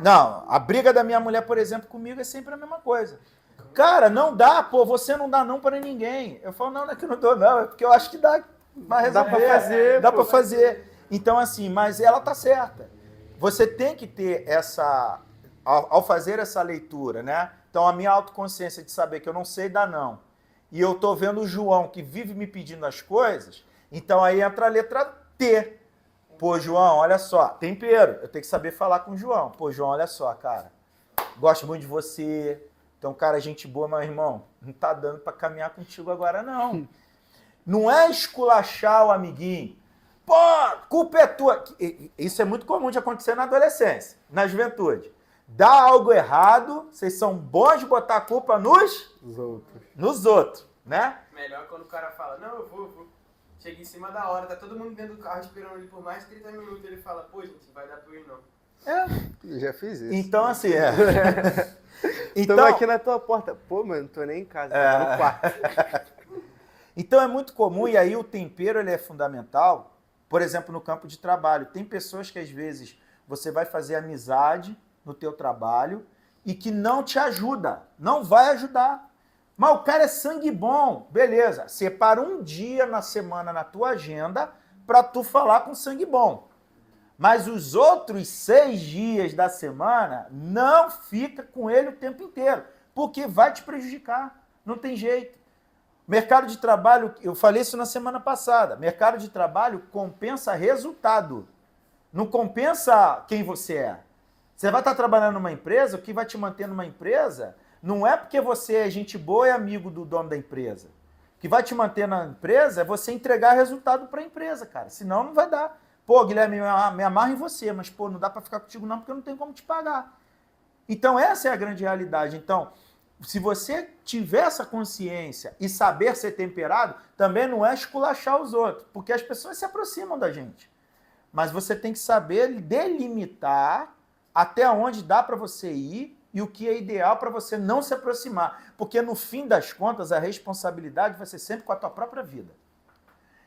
Não, a briga da minha mulher, por exemplo, comigo é sempre a mesma coisa. Cara, não dá, pô, você não dá não para ninguém. Eu falo, não é que eu não dou não, é porque eu acho que dá pra resolver. Dá pra fazer. Dá pra fazer. Então, assim, mas ela tá certa. Você tem que ter essa... Ao fazer essa leitura, né? Então, a minha autoconsciência de saber que eu não sei dar não. E eu tô vendo o João que vive me pedindo as coisas, então aí entra a letra T. Pô, João, olha só, tempero. Eu tenho que saber falar com o João. Pô, João, olha só, cara. Gosto muito de você. Então, cara, gente boa, mas, irmão, não tá dando pra caminhar contigo agora, não. Não é esculachar o amiguinho. Pô, culpa é tua. Isso é muito comum de acontecer na adolescência, na juventude. Dá algo errado, vocês são bons de botar a culpa nos outros, né? Melhor quando o cara fala, não, eu vou. Chega em cima da hora, tá todo mundo dentro do carro esperando ele por mais de 30 minutos. Ele fala, pô, gente, não vai dar pra eu ir não. Eu já fiz isso. Então, assim, Estamos aqui na tua porta. Pô, mano, não tô nem em casa, tô no quarto. Então é muito comum, e aí o tempero ele é fundamental, por exemplo, no campo de trabalho. Tem pessoas que às vezes você vai fazer amizade no teu trabalho e que não te ajuda, não vai ajudar. Mas o cara é sangue bom, beleza. Separa um dia na semana na tua agenda para tu falar com sangue bom. Mas os outros 6 dias da semana não fica com ele o tempo inteiro, porque vai te prejudicar, não tem jeito. Mercado de trabalho, eu falei isso na semana passada, mercado de trabalho compensa resultado, não compensa quem você é. Você vai estar trabalhando numa empresa, o que vai te manter numa empresa não é porque você é gente boa e amigo do dono da empresa. O que vai te manter na empresa é você entregar resultado para a empresa, cara, senão não vai dar. Pô, Guilherme, me amarro em você, mas pô, não dá para ficar contigo não porque eu não tenho como te pagar. Então essa é a grande realidade. Então, se você tiver essa consciência e saber ser temperado, também não é esculachar os outros, porque as pessoas se aproximam da gente. Mas você tem que saber delimitar até onde dá para você ir e o que é ideal para você não se aproximar. Porque no fim das contas, a responsabilidade vai ser sempre com a tua própria vida.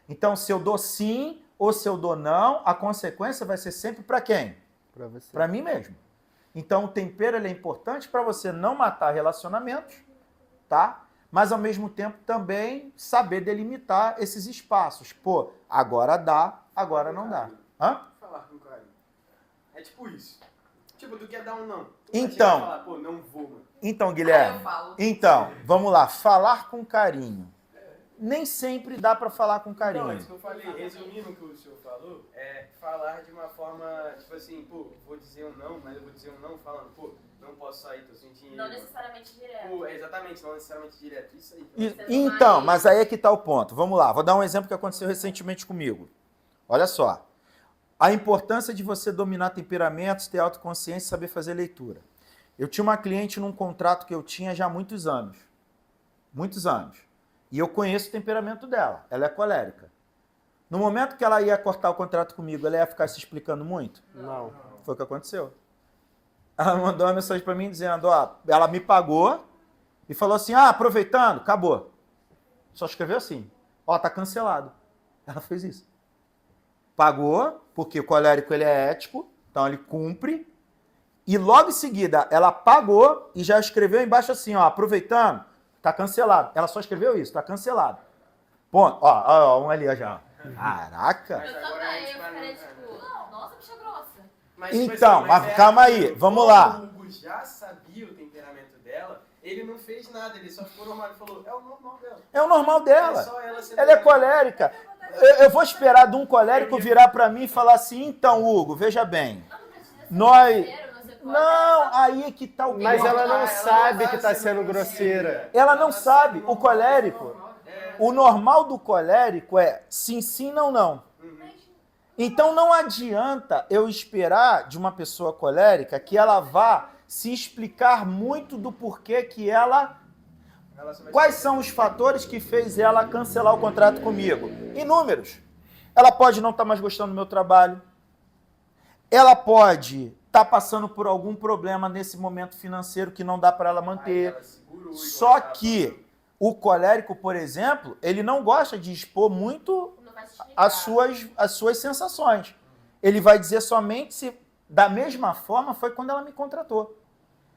Então, se eu dou sim ou se eu dou não, a consequência vai ser sempre para quem? Para você. Para mim mesmo. Então, o tempero ele é importante para você não matar relacionamentos, tá? Mas, ao mesmo tempo, também saber delimitar esses espaços. Pô, agora dá, agora não dá. Hã? Falar com carinho. É tipo isso. Tipo, tu quer dar um não. Tu Então. vai chegar e falar, pô, não vou, mano. Então, Aí Guilherme. eu falo. Então, vamos lá. Falar com carinho. Nem sempre dá para falar com Não, é carinho. isso que eu falei. Resumindo o que o senhor falou, é falar de uma forma, tipo assim, pô, vou dizer um não, mas eu vou dizer um não falando, pô, não posso sair, tô sem dinheiro. Não mano. necessariamente direto. Pô, exatamente, não necessariamente direto. Isso aí. Então, mas aí é que está o ponto. Vamos lá, vou dar um exemplo que aconteceu recentemente comigo. Olha só. A importância de você dominar temperamentos, ter autoconsciência e saber fazer leitura. Eu tinha uma cliente num contrato que eu tinha já há muitos anos. Muitos anos. E eu conheço o temperamento dela. Ela é colérica. No momento que ela ia cortar o contrato comigo, ela ia ficar se explicando muito? Não. Foi o que aconteceu. Ela mandou uma mensagem para mim dizendo, ó, ela me pagou e falou assim, aproveitando, acabou. Só escreveu assim, ó, tá cancelado. Ela fez isso. Pagou, porque o colérico ele é ético, então ele cumpre. E logo em seguida, ela pagou e já escreveu embaixo assim, ó, aproveitando, tá cancelado. Ela só escreveu isso, tá cancelado. Ponto. Ó, um ali ó, já. Caraca. Mas Eu agora a também, gente eu vai ficaria no- tipo, nossa, bicha grossa. Mas, Então, mas é calma aquilo, aí, vamos como lá. O Hugo já sabia o temperamento dela, ele não fez nada, ele só ficou normal e falou, é o normal dela. É o normal dela. É só ela ser Ela é normal. colérica. Eu vou esperar de um colérico virar para mim e falar assim, então, Hugo, veja bem. Não precisa ser Nós- grosseiro, não ser Não, colérico, aí é que tá o Mas ponto. ela não sabe que tá ser sendo grosseira. Ela não sabe. O colérico, o normal do colérico é sim, sim, não, não. Então não adianta eu esperar de uma pessoa colérica que ela vá se explicar muito do porquê que ela... Ela só vai Quais são os fatores que fez ela cancelar o contrato comigo? Inúmeros. Ela pode não estar mais gostando do meu trabalho. Ela pode estar passando por algum problema nesse momento financeiro que não dá para ela Aí manter. ela segurou, igual Só ela que o colérico, por exemplo, ele não gosta de expor muito não vai se explicar. as suas sensações. Ele vai dizer somente se, da mesma forma, foi quando ela me contratou.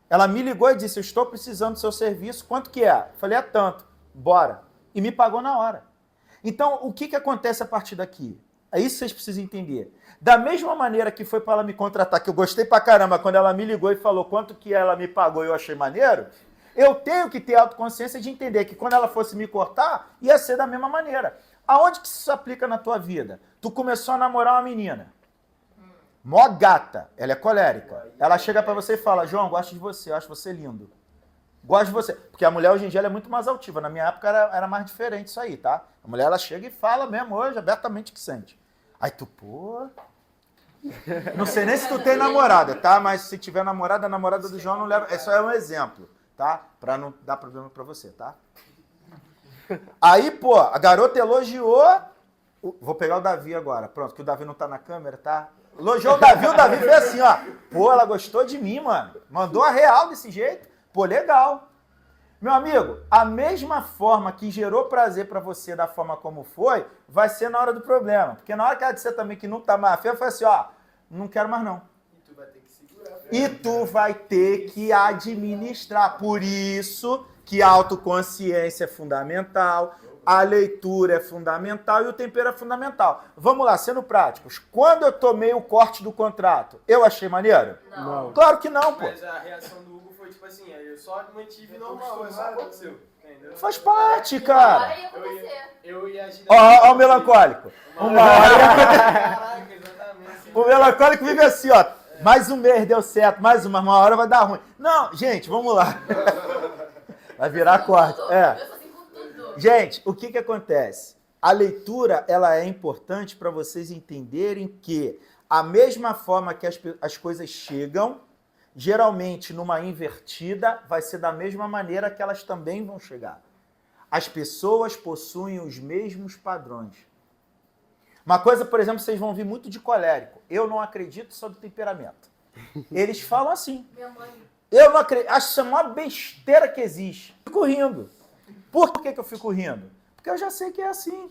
Ela me ligou e disse, eu estou precisando do seu serviço, quanto que é? Eu falei, é tanto, bora. E me pagou na hora. Então, o que acontece a partir daqui? É isso que vocês precisam entender. Da mesma maneira que foi para ela me contratar, que eu gostei pra caramba, quando ela me ligou e falou quanto que ela me pagou e eu achei maneiro, eu tenho que ter autoconsciência de entender que quando ela fosse me cortar, ia ser da mesma maneira. Aonde que isso se aplica na tua vida? Tu começou a namorar uma menina. Mó gata, ela é colérica. Ela chega pra você e fala, João, gosto de você, acho você lindo. Gosto de você. Porque a mulher hoje em dia ela é muito mais altiva. Na minha época era mais diferente isso aí, tá? A mulher ela chega e fala mesmo hoje, abertamente que sente. Aí tu, pô... Não sei nem se tu tem namorada, tá? Mas se tiver namorada, a namorada do João não leva... É só um exemplo, tá? Pra não dar problema pra você, tá? Aí, pô, a garota elogiou... Vou pegar o Davi agora. Pronto, que o Davi não tá na câmera, tá? Elogiou o Davi fez assim, ó. Pô, ela gostou de mim, mano. Mandou a real desse jeito. Pô, legal. Meu amigo, a mesma forma que gerou prazer pra você da forma como foi, vai ser na hora do problema. Porque na hora que ela disser também que não tá mais afim, eu falo assim, ó, não quero mais não. E tu vai ter que segurar. E tu vai ter que administrar. Por isso que a autoconsciência é fundamental, a leitura é fundamental e o tempero é fundamental. Vamos lá, sendo práticos. Quando eu tomei o corte do contrato, eu achei maneiro? Não. Claro que não, pô. Mas a reação do Hugo foi tipo assim, eu só mantive normal, só aconteceu. Entendeu? Faz parte, cara. Agora ia acontecer. Eu ia agir. Ó o melancólico. Uma hora. Caraca, exatamente. O melancólico vive assim, ó. Mais um mês deu certo, mais uma hora vai dar ruim. Não, gente, vamos lá. Vai virar corte. Tudo. É. Eu sou assim com tudo. Gente, o que acontece? A leitura, ela é importante para vocês entenderem que a mesma forma que as coisas chegam, geralmente numa invertida, vai ser da mesma maneira que elas também vão chegar. As pessoas possuem os mesmos padrões. Uma coisa, por exemplo, vocês vão ouvir muito de colérico. Eu não acredito sobre temperamento. Eles falam assim. Minha mãe. Eu não acredito. Acho isso a maior besteira que existe. Fico rindo. Por que eu fico rindo? Porque eu já sei que é assim.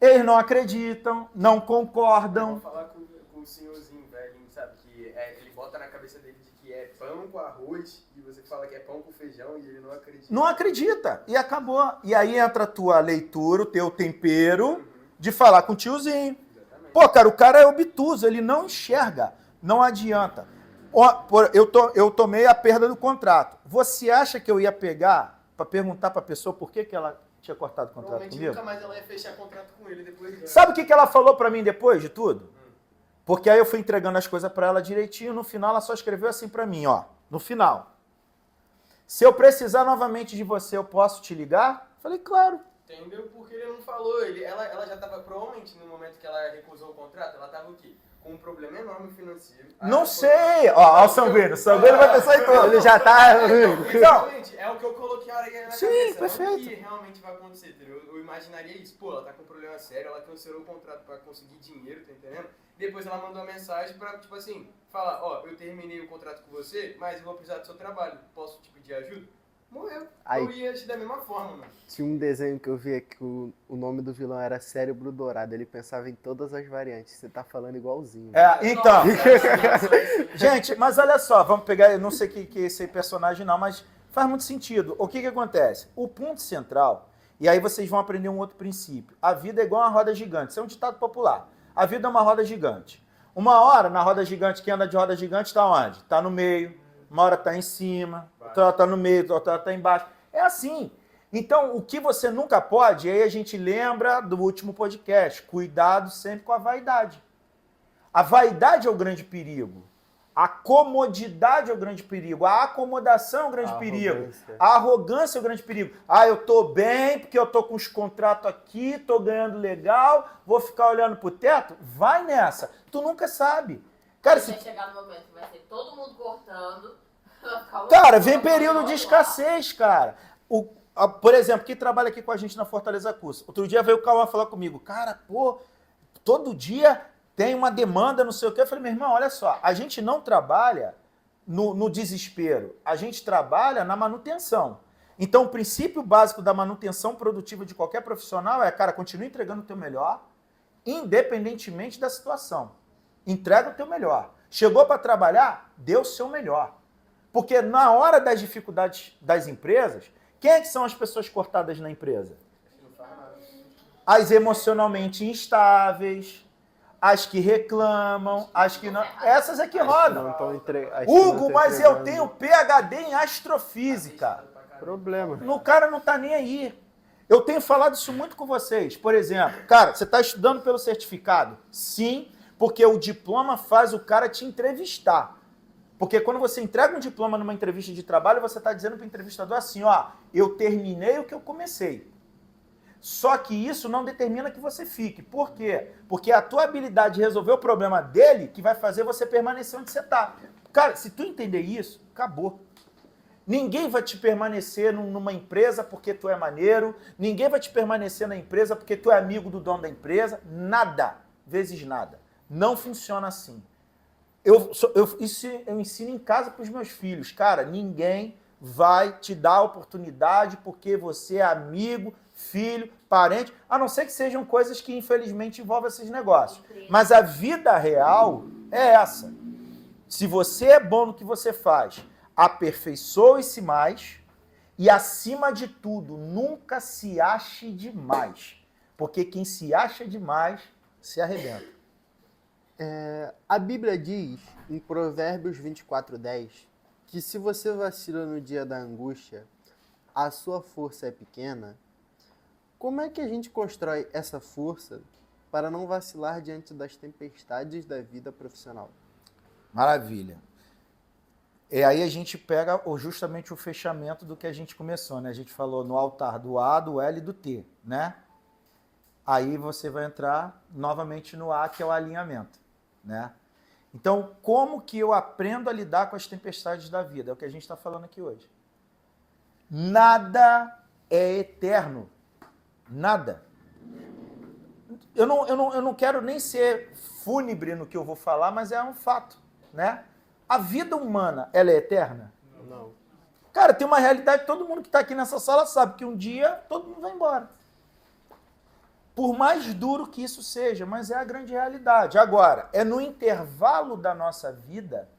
Eles não acreditam, não concordam. Vou falar com o senhorzinho velhinho, sabe? Que ele bota na cabeça dele de que é pão com arroz e você fala que é pão com feijão e ele não acredita. Não acredita. E acabou. E aí entra a tua leitura, o teu tempero de falar com o tiozinho. Exatamente. Pô, cara, o cara é obtuso, ele não enxerga. Não adianta. Eu tomei a perda do contrato. Você acha que eu ia pegar para perguntar para a pessoa por que ela tinha cortado o contrato Provavelmente comigo? nunca mais ela ia fechar contrato com ele depois disso. Sabe o que ela falou para mim depois de tudo? Porque aí eu fui entregando as coisas para ela direitinho, no final ela só escreveu assim para mim, ó, no final. Se eu precisar novamente de você, eu posso te ligar? Falei, claro. Entendeu? Porque ele não falou. Ela já estava, provavelmente, no momento que ela recusou o contrato, ela estava o quê? Com um problema enorme financeiro. Aí Não ela sei. Ó, o Sanguíneo. O Sanguíneo vai pensar em tudo. Ele já tá... Exatamente, é o que eu coloquei na cabeça. Sim, Não perfeito. o que realmente vai acontecer, entendeu? Eu imaginaria isso. Pô, ela tá com um problema sério, ela cancelou o contrato pra conseguir dinheiro, tá entendendo? Depois ela mandou uma mensagem pra, tipo assim, falar, ó, eu terminei o contrato com você, mas eu vou precisar do seu trabalho. Posso te pedir ajuda? Morreu. Aí. Eu ia agir da mesma forma, mano. Tinha um desenho que eu vi que o nome do vilão era Cérebro Dourado. Ele pensava em todas as variantes. Você tá falando igualzinho. Então. Gente, mas olha só, vamos pegar, eu não sei que esse personagem não, mas faz muito sentido. O que acontece? O ponto central, e aí vocês vão aprender um outro princípio. A vida é igual uma roda gigante. Isso é um ditado popular. A vida é uma roda gigante. Uma hora, na roda gigante, quem anda de roda gigante está onde? Está no meio. Uma hora está em cima, outra hora está no meio, outra hora está embaixo. É assim. Então, o que você nunca pode, aí a gente lembra do último podcast, cuidado sempre com a vaidade. A vaidade é o grande perigo. A comodidade é o grande perigo. A acomodação é o grande perigo. A arrogância é o grande perigo. Ah, eu tô bem porque eu tô com os contratos aqui, tô ganhando legal, vou ficar olhando pro teto? Vai nessa. Tu nunca sabe. Cara, Vai chegar no momento que vai ser todo mundo cortando. Vai ficar um- Cara, vem período de escassez, cara. Por exemplo, quem trabalha aqui com a gente na Fortaleza Curso. Outro dia veio o Cauã falar comigo. Cara, pô, todo dia tem uma demanda, não sei o quê. Eu falei, meu irmão, olha só, a gente não trabalha no desespero. A gente trabalha na manutenção. Então, o princípio básico da manutenção produtiva de qualquer profissional é, cara, continue entregando o teu melhor, independentemente da situação. Entrega o teu melhor. Chegou para trabalhar, dê o seu melhor. Porque na hora das dificuldades das empresas, quem é que são as pessoas cortadas na empresa? As emocionalmente instáveis, as que reclamam, as que não... Essas é que rodam. Não tão Hugo, mas eu tenho PhD em astrofísica. problema. O cara não tá nem aí. Eu tenho falado isso muito com vocês. Por exemplo, cara, você está estudando pelo certificado? Sim, porque o diploma faz o cara te entrevistar. Porque quando você entrega um diploma numa entrevista de trabalho, você está dizendo para o entrevistador assim, ó, eu terminei o que eu comecei. Só que isso não determina que você fique. Por quê? Porque é a tua habilidade de resolver o problema dele que vai fazer você permanecer onde você está. Cara, se tu entender isso, acabou. Ninguém vai te permanecer numa empresa porque tu é maneiro, ninguém vai te permanecer na empresa porque tu é amigo do dono da empresa, nada, vezes nada. Não funciona assim. Isso eu ensino em casa para os meus filhos. Cara, ninguém vai te dar oportunidade porque você é amigo, filho, parente, a não ser que sejam coisas que infelizmente envolvem esses negócios. Mas a vida real é essa. Se você é bom no que você faz, aperfeiçoe-se mais e, acima de tudo, nunca se ache demais. Porque quem se acha demais se arrebenta. A Bíblia diz, em Provérbios 24:10, que se você vacila no dia da angústia, a sua força é pequena. Como é que a gente constrói essa força para não vacilar diante das tempestades da vida profissional? Maravilha. E aí a gente pega justamente o fechamento do que a gente começou, né? A gente falou no altar do A, do L e do T, né? Aí você vai entrar novamente no A, que é o alinhamento, né? Então, como que eu aprendo a lidar com as tempestades da vida? É o que a gente está falando aqui hoje. Nada é eterno. Nada. Eu não quero nem ser fúnebre no que eu vou falar, mas é um fato, né? A vida humana, ela é eterna? Não. Cara, tem uma realidade, todo mundo que está aqui nessa sala sabe que um dia todo mundo vai embora. Por mais duro que isso seja, mas é a grande realidade. Agora, é no intervalo da nossa vida,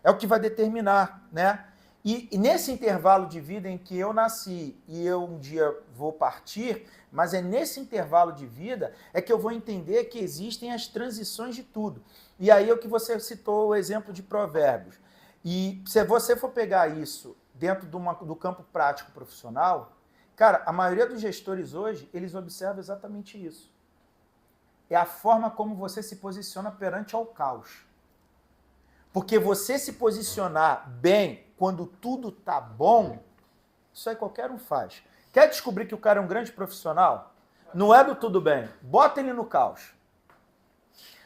é o que vai determinar, né? E nesse intervalo de vida em que eu nasci e eu um dia vou partir, mas é nesse intervalo de vida é que eu vou entender que existem as transições de tudo. E aí é o que você citou, o exemplo de Provérbios. E se você for pegar isso dentro do campo prático profissional, cara, a maioria dos gestores hoje, eles observam exatamente isso. É a forma como você se posiciona perante ao caos. Porque você se posicionar bem quando tudo tá bom, isso aí qualquer um faz. Quer descobrir que o cara é um grande profissional? Não é do tudo bem. Bota ele no caos.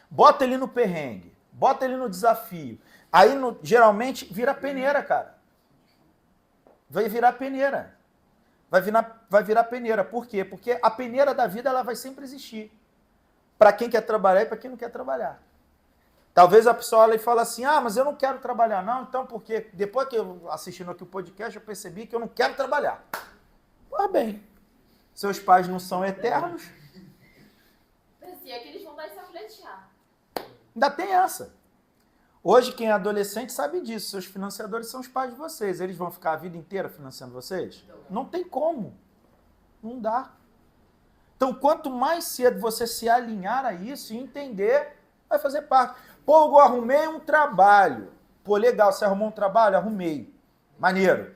Bota ele no perrengue. Bota ele no desafio. Aí, geralmente, vira peneira, cara. Vai virar peneira. Vai virar peneira. Por quê? Porque a peneira da vida ela vai sempre existir. Para quem quer trabalhar e para quem não quer trabalhar. Talvez a pessoa olhe e fale assim, mas eu não quero trabalhar não, então porque depois que eu assistindo aqui o podcast eu percebi que eu não quero trabalhar. Mas bem, seus pais não são eternos. Assim é que eles vão dar essa fletear. Ainda tem essa. Hoje quem é adolescente sabe disso, seus financiadores são os pais de vocês, eles vão ficar a vida inteira financiando vocês? Não tem como, não dá. Então quanto mais cedo você se alinhar a isso e entender, vai fazer parte. Pô, eu arrumei um trabalho. Pô, legal, você arrumou um trabalho? Arrumei. Maneiro.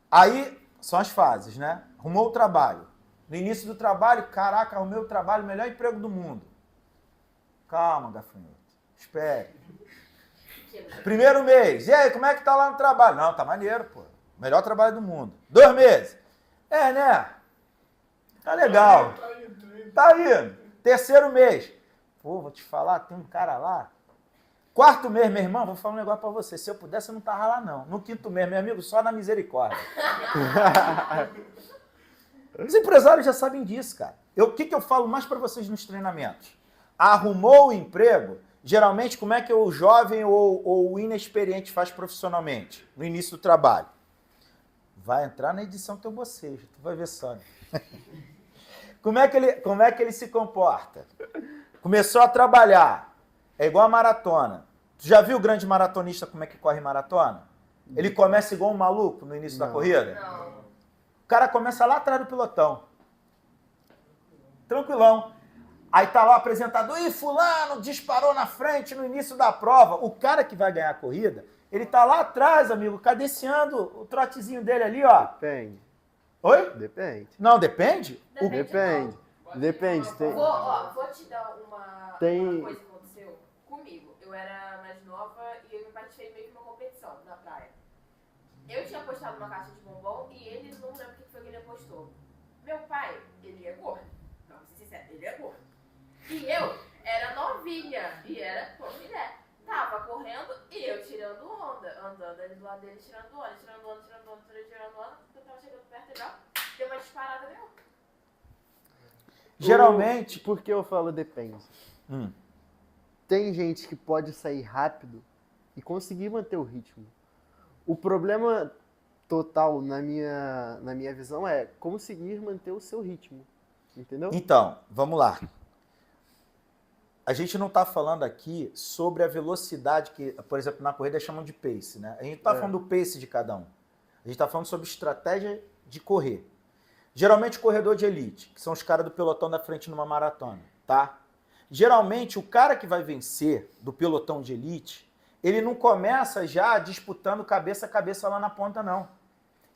Aí, são as fases, né? Arrumou o trabalho. No início do trabalho, caraca, arrumei o trabalho, melhor emprego do mundo. Calma, gafanhoto. Espere. Primeiro mês. E aí, como é que tá lá no trabalho? Não, tá maneiro, pô. Melhor trabalho do mundo. 2 meses. Né? Tá legal. Tá indo. 3º mês. Pô, vou te falar, tem um cara lá. 4º mês, meu irmão, vou falar um negócio pra você. Se eu pudesse, eu não tava lá, não. No 5º mês, meu amigo, só na misericórdia. Os empresários já sabem disso, cara. O que eu falo mais pra vocês nos treinamentos? Arrumou o emprego, geralmente, como é que o jovem ou o inexperiente faz profissionalmente no início do trabalho? Vai entrar na edição teu bocejo, tu vai ver só. Né? Como é que ele se comporta? Começou a trabalhar. É igual a maratona. Tu já viu o grande maratonista como é que corre maratona? Ele começa igual um maluco no início da corrida? Não. O cara começa lá atrás do pelotão. Tranquilão. Aí tá lá o apresentador. Ih, fulano disparou na frente no início da prova. O cara que vai ganhar a corrida, ele tá lá atrás, amigo, cadenciando o trotezinho dele ali, ó. Depende. Oi? Depende. Não, depende? Depende. Depende. Vou te dar uma coisa que aconteceu comigo. Eu era mais nova e eu me participei meio que uma competição na praia. Eu tinha apostado uma caixa de bombom e ele não lembro o que foi que ele apostou. Meu pai, ele é gordo. Vamos ser sinceros, ele é gordo. E eu era novinha e era mulher. Tava correndo e eu tirando onda. Andando ali do lado dele, tirando onda. Eu tava chegando perto e deu uma disparada nele. Geralmente... Por que eu falo depende? Tem gente que pode sair rápido e conseguir manter o ritmo. O problema total, na minha visão, é conseguir manter o seu ritmo. Entendeu? Então, vamos lá. A gente não está falando aqui sobre a velocidade que, por exemplo, na corrida chamam de pace, né? A gente não está falando do pace de cada um. A gente está falando sobre estratégia de correr. Geralmente, corredor de elite, que são os caras do pelotão da frente numa maratona, tá? Geralmente, o cara que vai vencer do pelotão de elite, ele não começa já disputando cabeça a cabeça lá na ponta, não.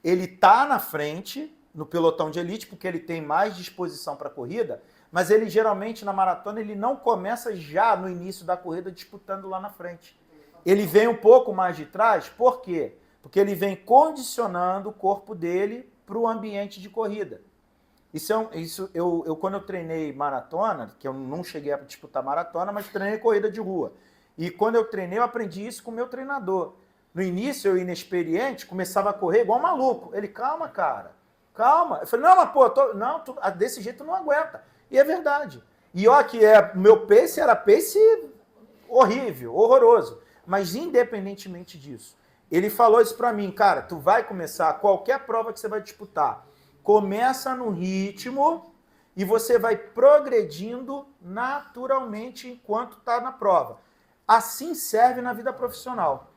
Ele tá na frente, no pelotão de elite, porque ele tem mais disposição para a corrida, mas ele geralmente na maratona ele não começa já no início da corrida disputando lá na frente. Ele vem um pouco mais de trás, por quê? Porque ele vem condicionando o corpo dele para o ambiente de corrida. Quando eu treinei maratona, que eu não cheguei a disputar maratona, mas treinei corrida de rua. E quando eu treinei, eu aprendi isso com o meu treinador. No início, eu inexperiente, começava a correr igual um maluco. Ele, calma, cara, calma. Eu falei, não, mas pô, desse jeito não aguenta. E é verdade. E ó, meu pace era pace horrível, horroroso. Mas independentemente disso, ele falou isso pra mim, cara, tu vai começar qualquer prova que você vai disputar. Começa no ritmo e você vai progredindo naturalmente enquanto tá na prova. Assim serve na vida profissional.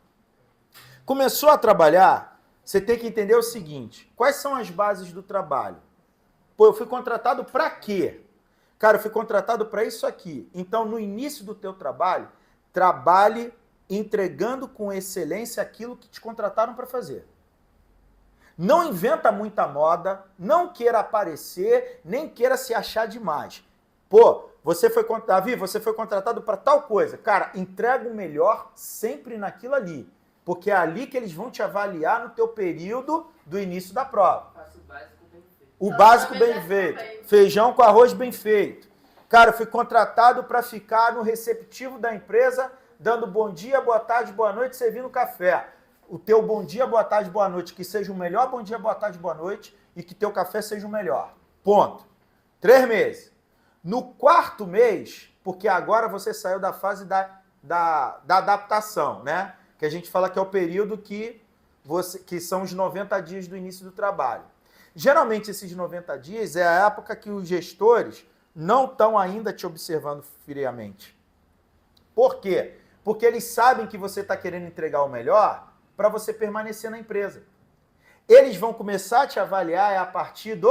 Começou a trabalhar, você tem que entender o seguinte, quais são as bases do trabalho? Pô, eu fui contratado para quê? Cara, eu fui contratado para isso aqui. Então, no início do teu trabalho, trabalhe entregando com excelência aquilo que te contrataram para fazer. Não inventa muita moda, não queira aparecer, nem queira se achar demais. Pô, você foi contratado para tal coisa. Cara, entrega o melhor sempre naquilo ali. Porque é ali que eles vão te avaliar no teu período do início da prova. O básico bem feito. Feijão com arroz bem feito. Cara, eu fui contratado para ficar no receptivo da empresa, dando bom dia, boa tarde, boa noite, servindo café. O teu bom dia, boa tarde, boa noite, que seja o melhor bom dia, boa tarde, boa noite, e que teu café seja o melhor. Ponto. 3 meses. No 4º mês, porque agora você saiu da fase da adaptação, né? Que a gente fala que é o período que são os 90 dias do início do trabalho. Geralmente, esses 90 dias é a época que os gestores não estão ainda te observando friamente. Por quê? Porque eles sabem que você está querendo entregar o melhor para você permanecer na empresa. Eles vão começar a te avaliar a partir do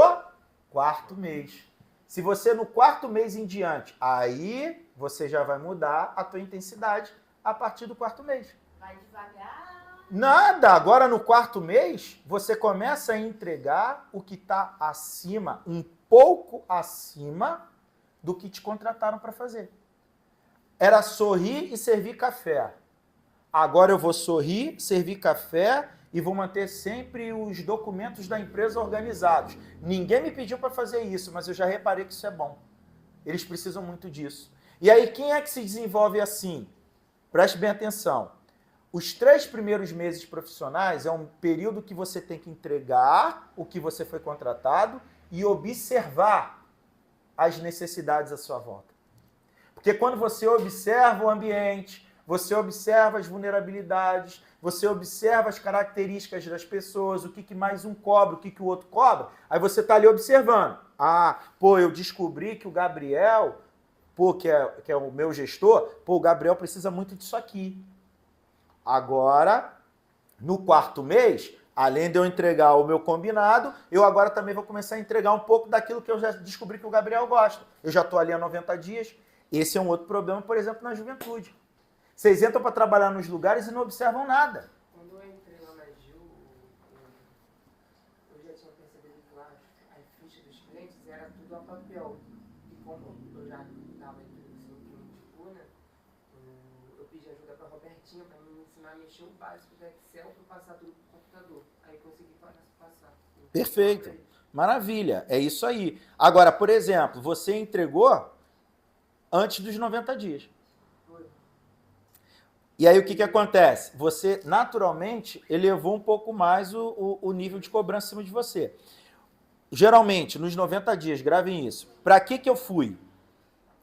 4º mês. Se você no 4º mês em diante, aí você já vai mudar a tua intensidade a partir do 4º mês. Vai devagar. Nada! Agora no 4º mês, você começa a entregar o que está acima, um pouco acima do que te contrataram para fazer. Era sorrir e servir café. Agora eu vou sorrir, servir café e vou manter sempre os documentos da empresa organizados. Ninguém me pediu para fazer isso, mas eu já reparei que isso é bom. Eles precisam muito disso. E aí, quem é que se desenvolve assim? Preste bem atenção. Os 3 primeiros meses profissionais é um período que você tem que entregar o que você foi contratado e observar as necessidades à sua volta. Porque quando você observa o ambiente, você observa as vulnerabilidades, você observa as características das pessoas, o que mais um cobra, o que o outro cobra, aí você está ali observando. Ah, pô, eu descobri que o Gabriel, pô, que é o meu gestor, pô, o Gabriel precisa muito disso aqui. Agora, no 4º mês, além de eu entregar o meu combinado, eu agora também vou começar a entregar um pouco daquilo que eu já descobri que o Gabriel gosta. Eu já estou ali há 90 dias. Esse é um outro problema, por exemplo, na juventude. Vocês entram para trabalhar nos lugares e não observam nada. Quando eu entrei lá na Gil, eu já tinha percebido que lá as fichas dos clientes era tudo a papel. E como eu já estava introduzindo o cliente de cuna, eu pedi ajuda para a Robertinha para me ensinar a mexer o básico do Excel para passar tudo pro computador. Aí consegui passar. Perfeito. Maravilha. É isso aí. Agora, por exemplo, você entregou antes dos 90 dias. E aí o que acontece? Você, naturalmente, elevou um pouco mais o nível de cobrança em cima de você. Geralmente, nos 90 dias, gravem isso. Para que eu fui?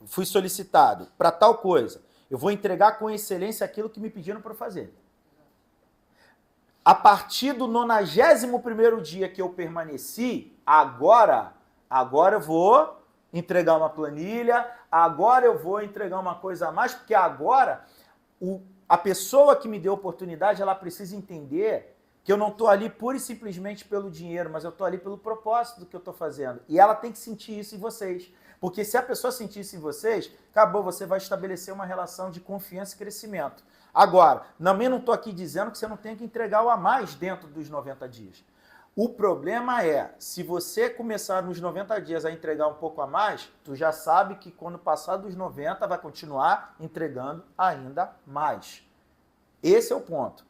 Fui solicitado para tal coisa. Eu vou entregar com excelência aquilo que me pediram para fazer. A partir do 91º dia que eu permaneci, agora eu vou entregar uma planilha, agora eu vou entregar uma coisa a mais, porque agora a pessoa que me deu a oportunidade, ela precisa entender que eu não estou ali pura e simplesmente pelo dinheiro, mas eu estou ali pelo propósito do que eu estou fazendo. E ela tem que sentir isso em vocês. Porque se a pessoa sentir isso em vocês, acabou, você vai estabelecer uma relação de confiança e crescimento. Agora, também não estou aqui dizendo que você não tem que entregar o a mais dentro dos 90 dias. O problema é, se você começar nos 90 dias a entregar um pouco a mais, tu já sabe que quando passar dos 90 vai continuar entregando ainda mais. Esse é o ponto.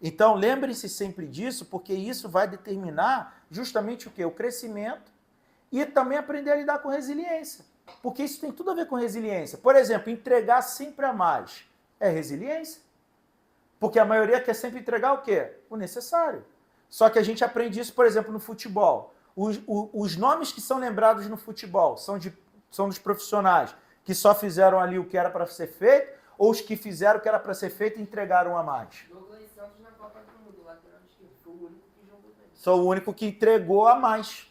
Então, lembre-se sempre disso, porque isso vai determinar justamente o quê? O crescimento e também aprender a lidar com resiliência. Porque isso tem tudo a ver com resiliência. Por exemplo, entregar sempre a mais é resiliência. Porque a maioria quer sempre entregar o quê? O necessário. Só que a gente aprende isso, por exemplo, no futebol. Os nomes que são lembrados no futebol são dos profissionais que só fizeram ali o que era para ser feito, ou os que fizeram o que era para ser feito e entregaram a mais. Sou o único que entregou a mais.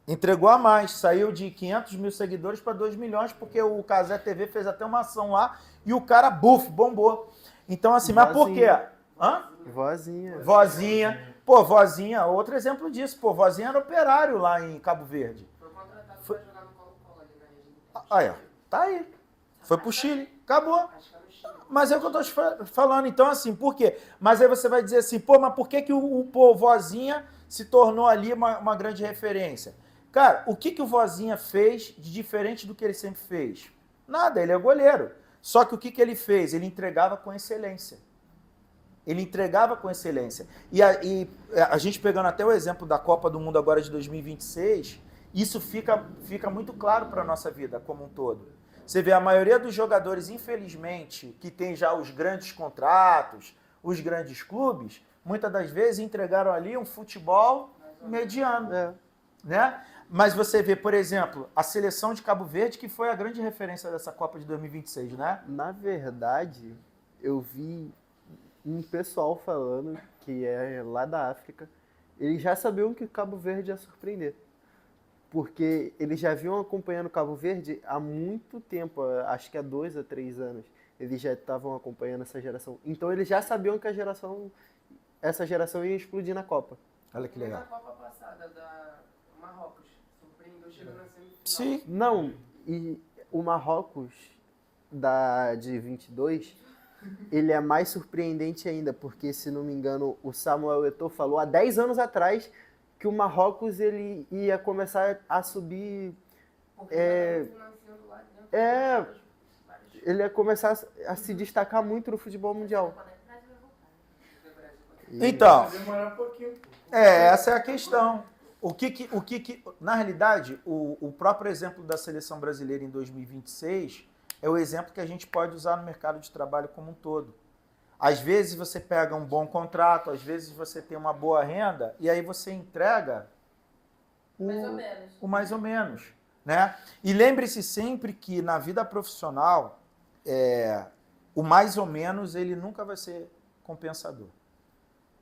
Entregou a mais. Saiu de 500 mil seguidores para 2 milhões, porque o Cazé TV fez até uma ação lá e o cara, bombou. Então, assim, mas por quê? Hã? Vozinha. Vozinha. Pô, Vozinha, outro exemplo disso. Pô, Vozinha era operário lá em Cabo Verde. Foi contratado para jogar no Colo-Colo ali na região. Aí, ó. Tá aí. Foi pro Chile. Acabou. Mas é o que eu tô te falando. Então, assim, por quê? Mas aí você vai dizer assim, pô, mas por que o Vozinha se tornou ali uma grande referência? Cara, o que o Vozinha fez de diferente do que ele sempre fez? Nada, ele é goleiro. Só que o que ele fez? Ele entregava com excelência. Ele entregava com excelência. E a gente pegando até o exemplo da Copa do Mundo agora de 2026, isso fica muito claro para a nossa vida como um todo. Você vê a maioria dos jogadores, infelizmente, que tem já os grandes contratos, os grandes clubes, muitas das vezes entregaram ali um futebol mediano. Né? Mas você vê, por exemplo, a seleção de Cabo Verde, que foi a grande referência dessa Copa de 2026, né? Na verdade, eu vi um pessoal falando que é lá da África, eles já sabiam que Cabo Verde ia surpreender. Porque eles já vinham acompanhando Cabo Verde há muito tempo, acho que há 2 a 3 anos. Eles já estavam acompanhando essa geração. Então eles já sabiam que essa geração ia explodir na Copa. Olha que legal. Na Copa passada da Marrocos, surpreendeu, chegou na semifinal. Sim. Não, e o Marrocos de 22, ele é mais surpreendente ainda, porque, se não me engano, o Samuel Eto'o falou há 10 anos atrás que o Marrocos ele ia começar a subir. Ele ia começar a se destacar muito no futebol mundial. Então, Vai demorar um pouquinho. essa é a questão. Na realidade, o próprio exemplo da seleção brasileira em 2026 é o exemplo que a gente pode usar no mercado de trabalho como um todo. Às vezes você pega um bom contrato, às vezes você tem uma boa renda, e aí você entrega o mais ou menos. Né? E lembre-se sempre que na vida profissional, o mais ou menos ele nunca vai ser compensador.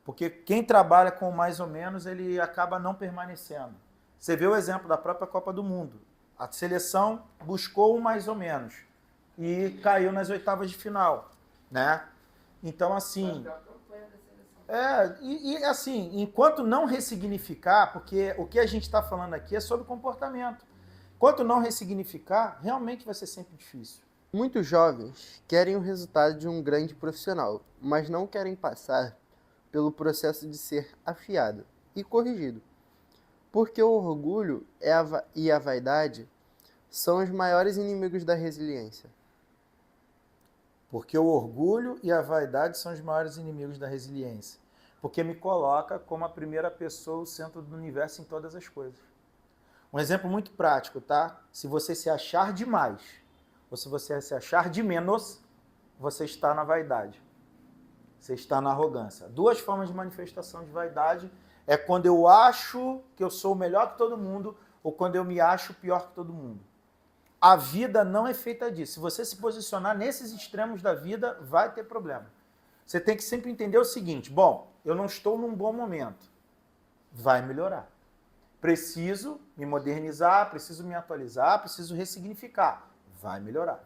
Porque quem trabalha com o mais ou menos, ele acaba não permanecendo. Você vê o exemplo da própria Copa do Mundo. A seleção buscou o mais ou menos e caiu nas oitavas de final, né? Então, assim... assim, enquanto não ressignificar, porque o que a gente está falando aqui é sobre comportamento. Enquanto não ressignificar, realmente vai ser sempre difícil. Muitos jovens querem o resultado de um grande profissional, mas não querem passar pelo processo de ser afiado e corrigido. Porque o orgulho e a vaidade são os maiores inimigos da resiliência. Porque o orgulho e a vaidade são os maiores inimigos da resiliência. Porque me coloca como a primeira pessoa, o centro do universo em todas as coisas. Um exemplo muito prático, tá? Se você se achar demais, ou se você se achar de menos, você está na vaidade. Você está na arrogância. 2 formas de manifestação de vaidade é quando eu acho que eu sou melhor que todo mundo ou quando eu me acho pior que todo mundo. a vida não é feita disso. Se você se posicionar nesses extremos da vida, vai ter problema. Você tem que sempre entender o seguinte, bom, eu não estou num bom momento. Vai melhorar. Preciso me modernizar, preciso me atualizar, preciso ressignificar. Vai melhorar.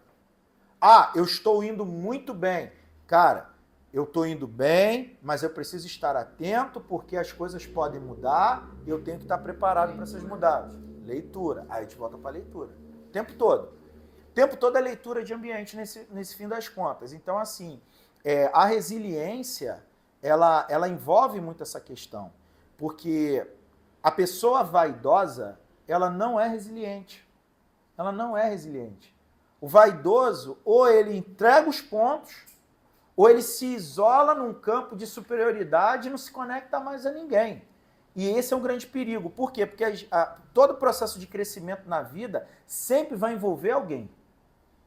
Ah, eu estou indo muito bem. Cara, eu estou indo bem, mas eu preciso estar atento porque as coisas podem mudar e eu tenho que estar preparado para essas mudanças. Leitura. Aí a gente volta para a leitura. O tempo todo. O tempo todo é leitura de ambiente nesse fim das contas. Então, assim, a resiliência, ela envolve muito essa questão. Porque a pessoa vaidosa, ela não é resiliente. Ela não é resiliente. O vaidoso, ou ele entrega os pontos, ou ele se isola num campo de superioridade e não se conecta mais a ninguém. E esse é um grande perigo. Por quê? Porque todo processo de crescimento na vida sempre vai envolver alguém.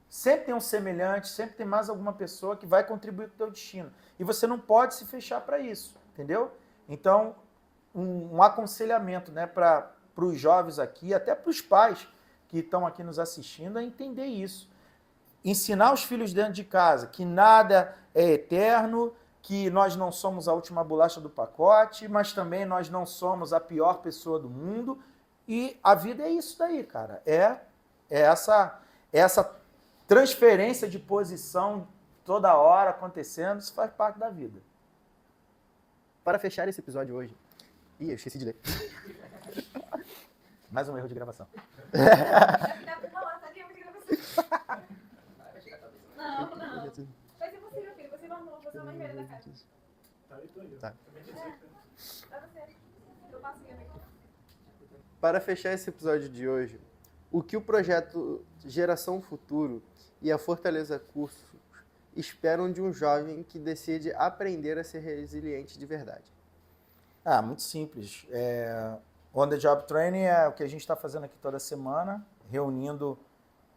Sempre tem um semelhante, sempre tem mais alguma pessoa que vai contribuir com o teu destino. E você não pode se fechar para isso, entendeu? Então, um aconselhamento, né, para os jovens aqui, até para os pais que estão aqui nos assistindo, é entender isso. Ensinar os filhos dentro de casa que nada é eterno, que nós não somos a última bolacha do pacote, mas também nós não somos a pior pessoa do mundo. E a vida é isso daí, cara. É essa transferência de posição toda hora acontecendo, isso faz parte da vida. Para fechar esse episódio hoje... Ih, eu esqueci de ler. Mais um erro de gravação. Não. Vai ser possível, filho. Você vai arrumar uma pessoa mais velha da casa. Tá. Tá você. Eu passo aqui. Para fechar esse episódio de hoje, o que o projeto Geração Futuro e a Fortaleza Cursos esperam de um jovem que decide aprender a ser resiliente de verdade? Muito simples. On the Job Training é o que a gente está fazendo aqui toda semana, reunindo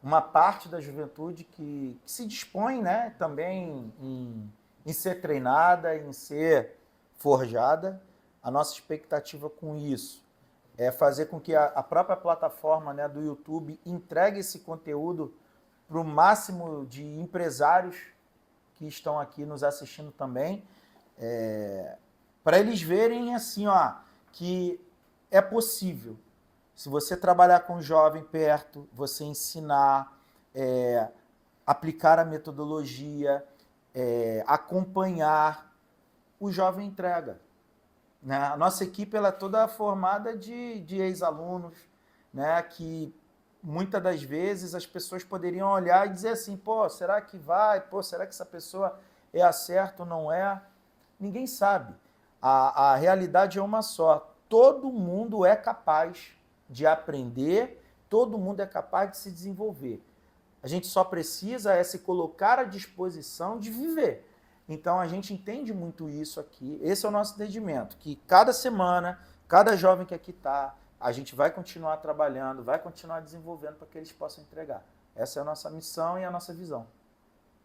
uma parte da juventude que se dispõe, né, também em ser treinada, em ser forjada. A nossa expectativa com isso é fazer com que a própria plataforma, né, do YouTube entregue esse conteúdo para o máximo de empresários que estão aqui nos assistindo também, para eles verem assim, que é possível. Se você trabalhar com o jovem perto, você ensinar, aplicar a metodologia, acompanhar, o jovem entrega. Né? A nossa equipe ela é toda formada de ex-alunos, né? Que muitas das vezes as pessoas poderiam olhar e dizer assim, pô, será que vai? Pô, será que essa pessoa é a certa ou não é? Ninguém sabe. A realidade é uma só. Todo mundo é capaz de aprender, todo mundo é capaz de se desenvolver. A gente só precisa se colocar à disposição de viver. Então, a gente entende muito isso aqui. Esse é o nosso entendimento, que cada semana, cada jovem que aqui está, a gente vai continuar trabalhando, vai continuar desenvolvendo para que eles possam entregar. Essa é a nossa missão e a nossa visão.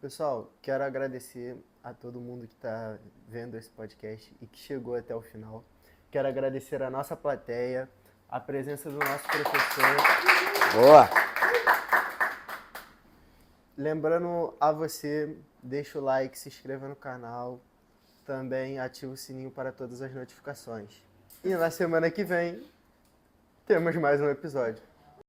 Pessoal, quero agradecer a todo mundo que está vendo esse podcast e que chegou até o final. Quero agradecer a nossa plateia, a presença do nosso professor. Boa! Lembrando a você, deixa o like, se inscreva no canal, também ativa o sininho para todas as notificações. E na semana que vem, temos mais um episódio.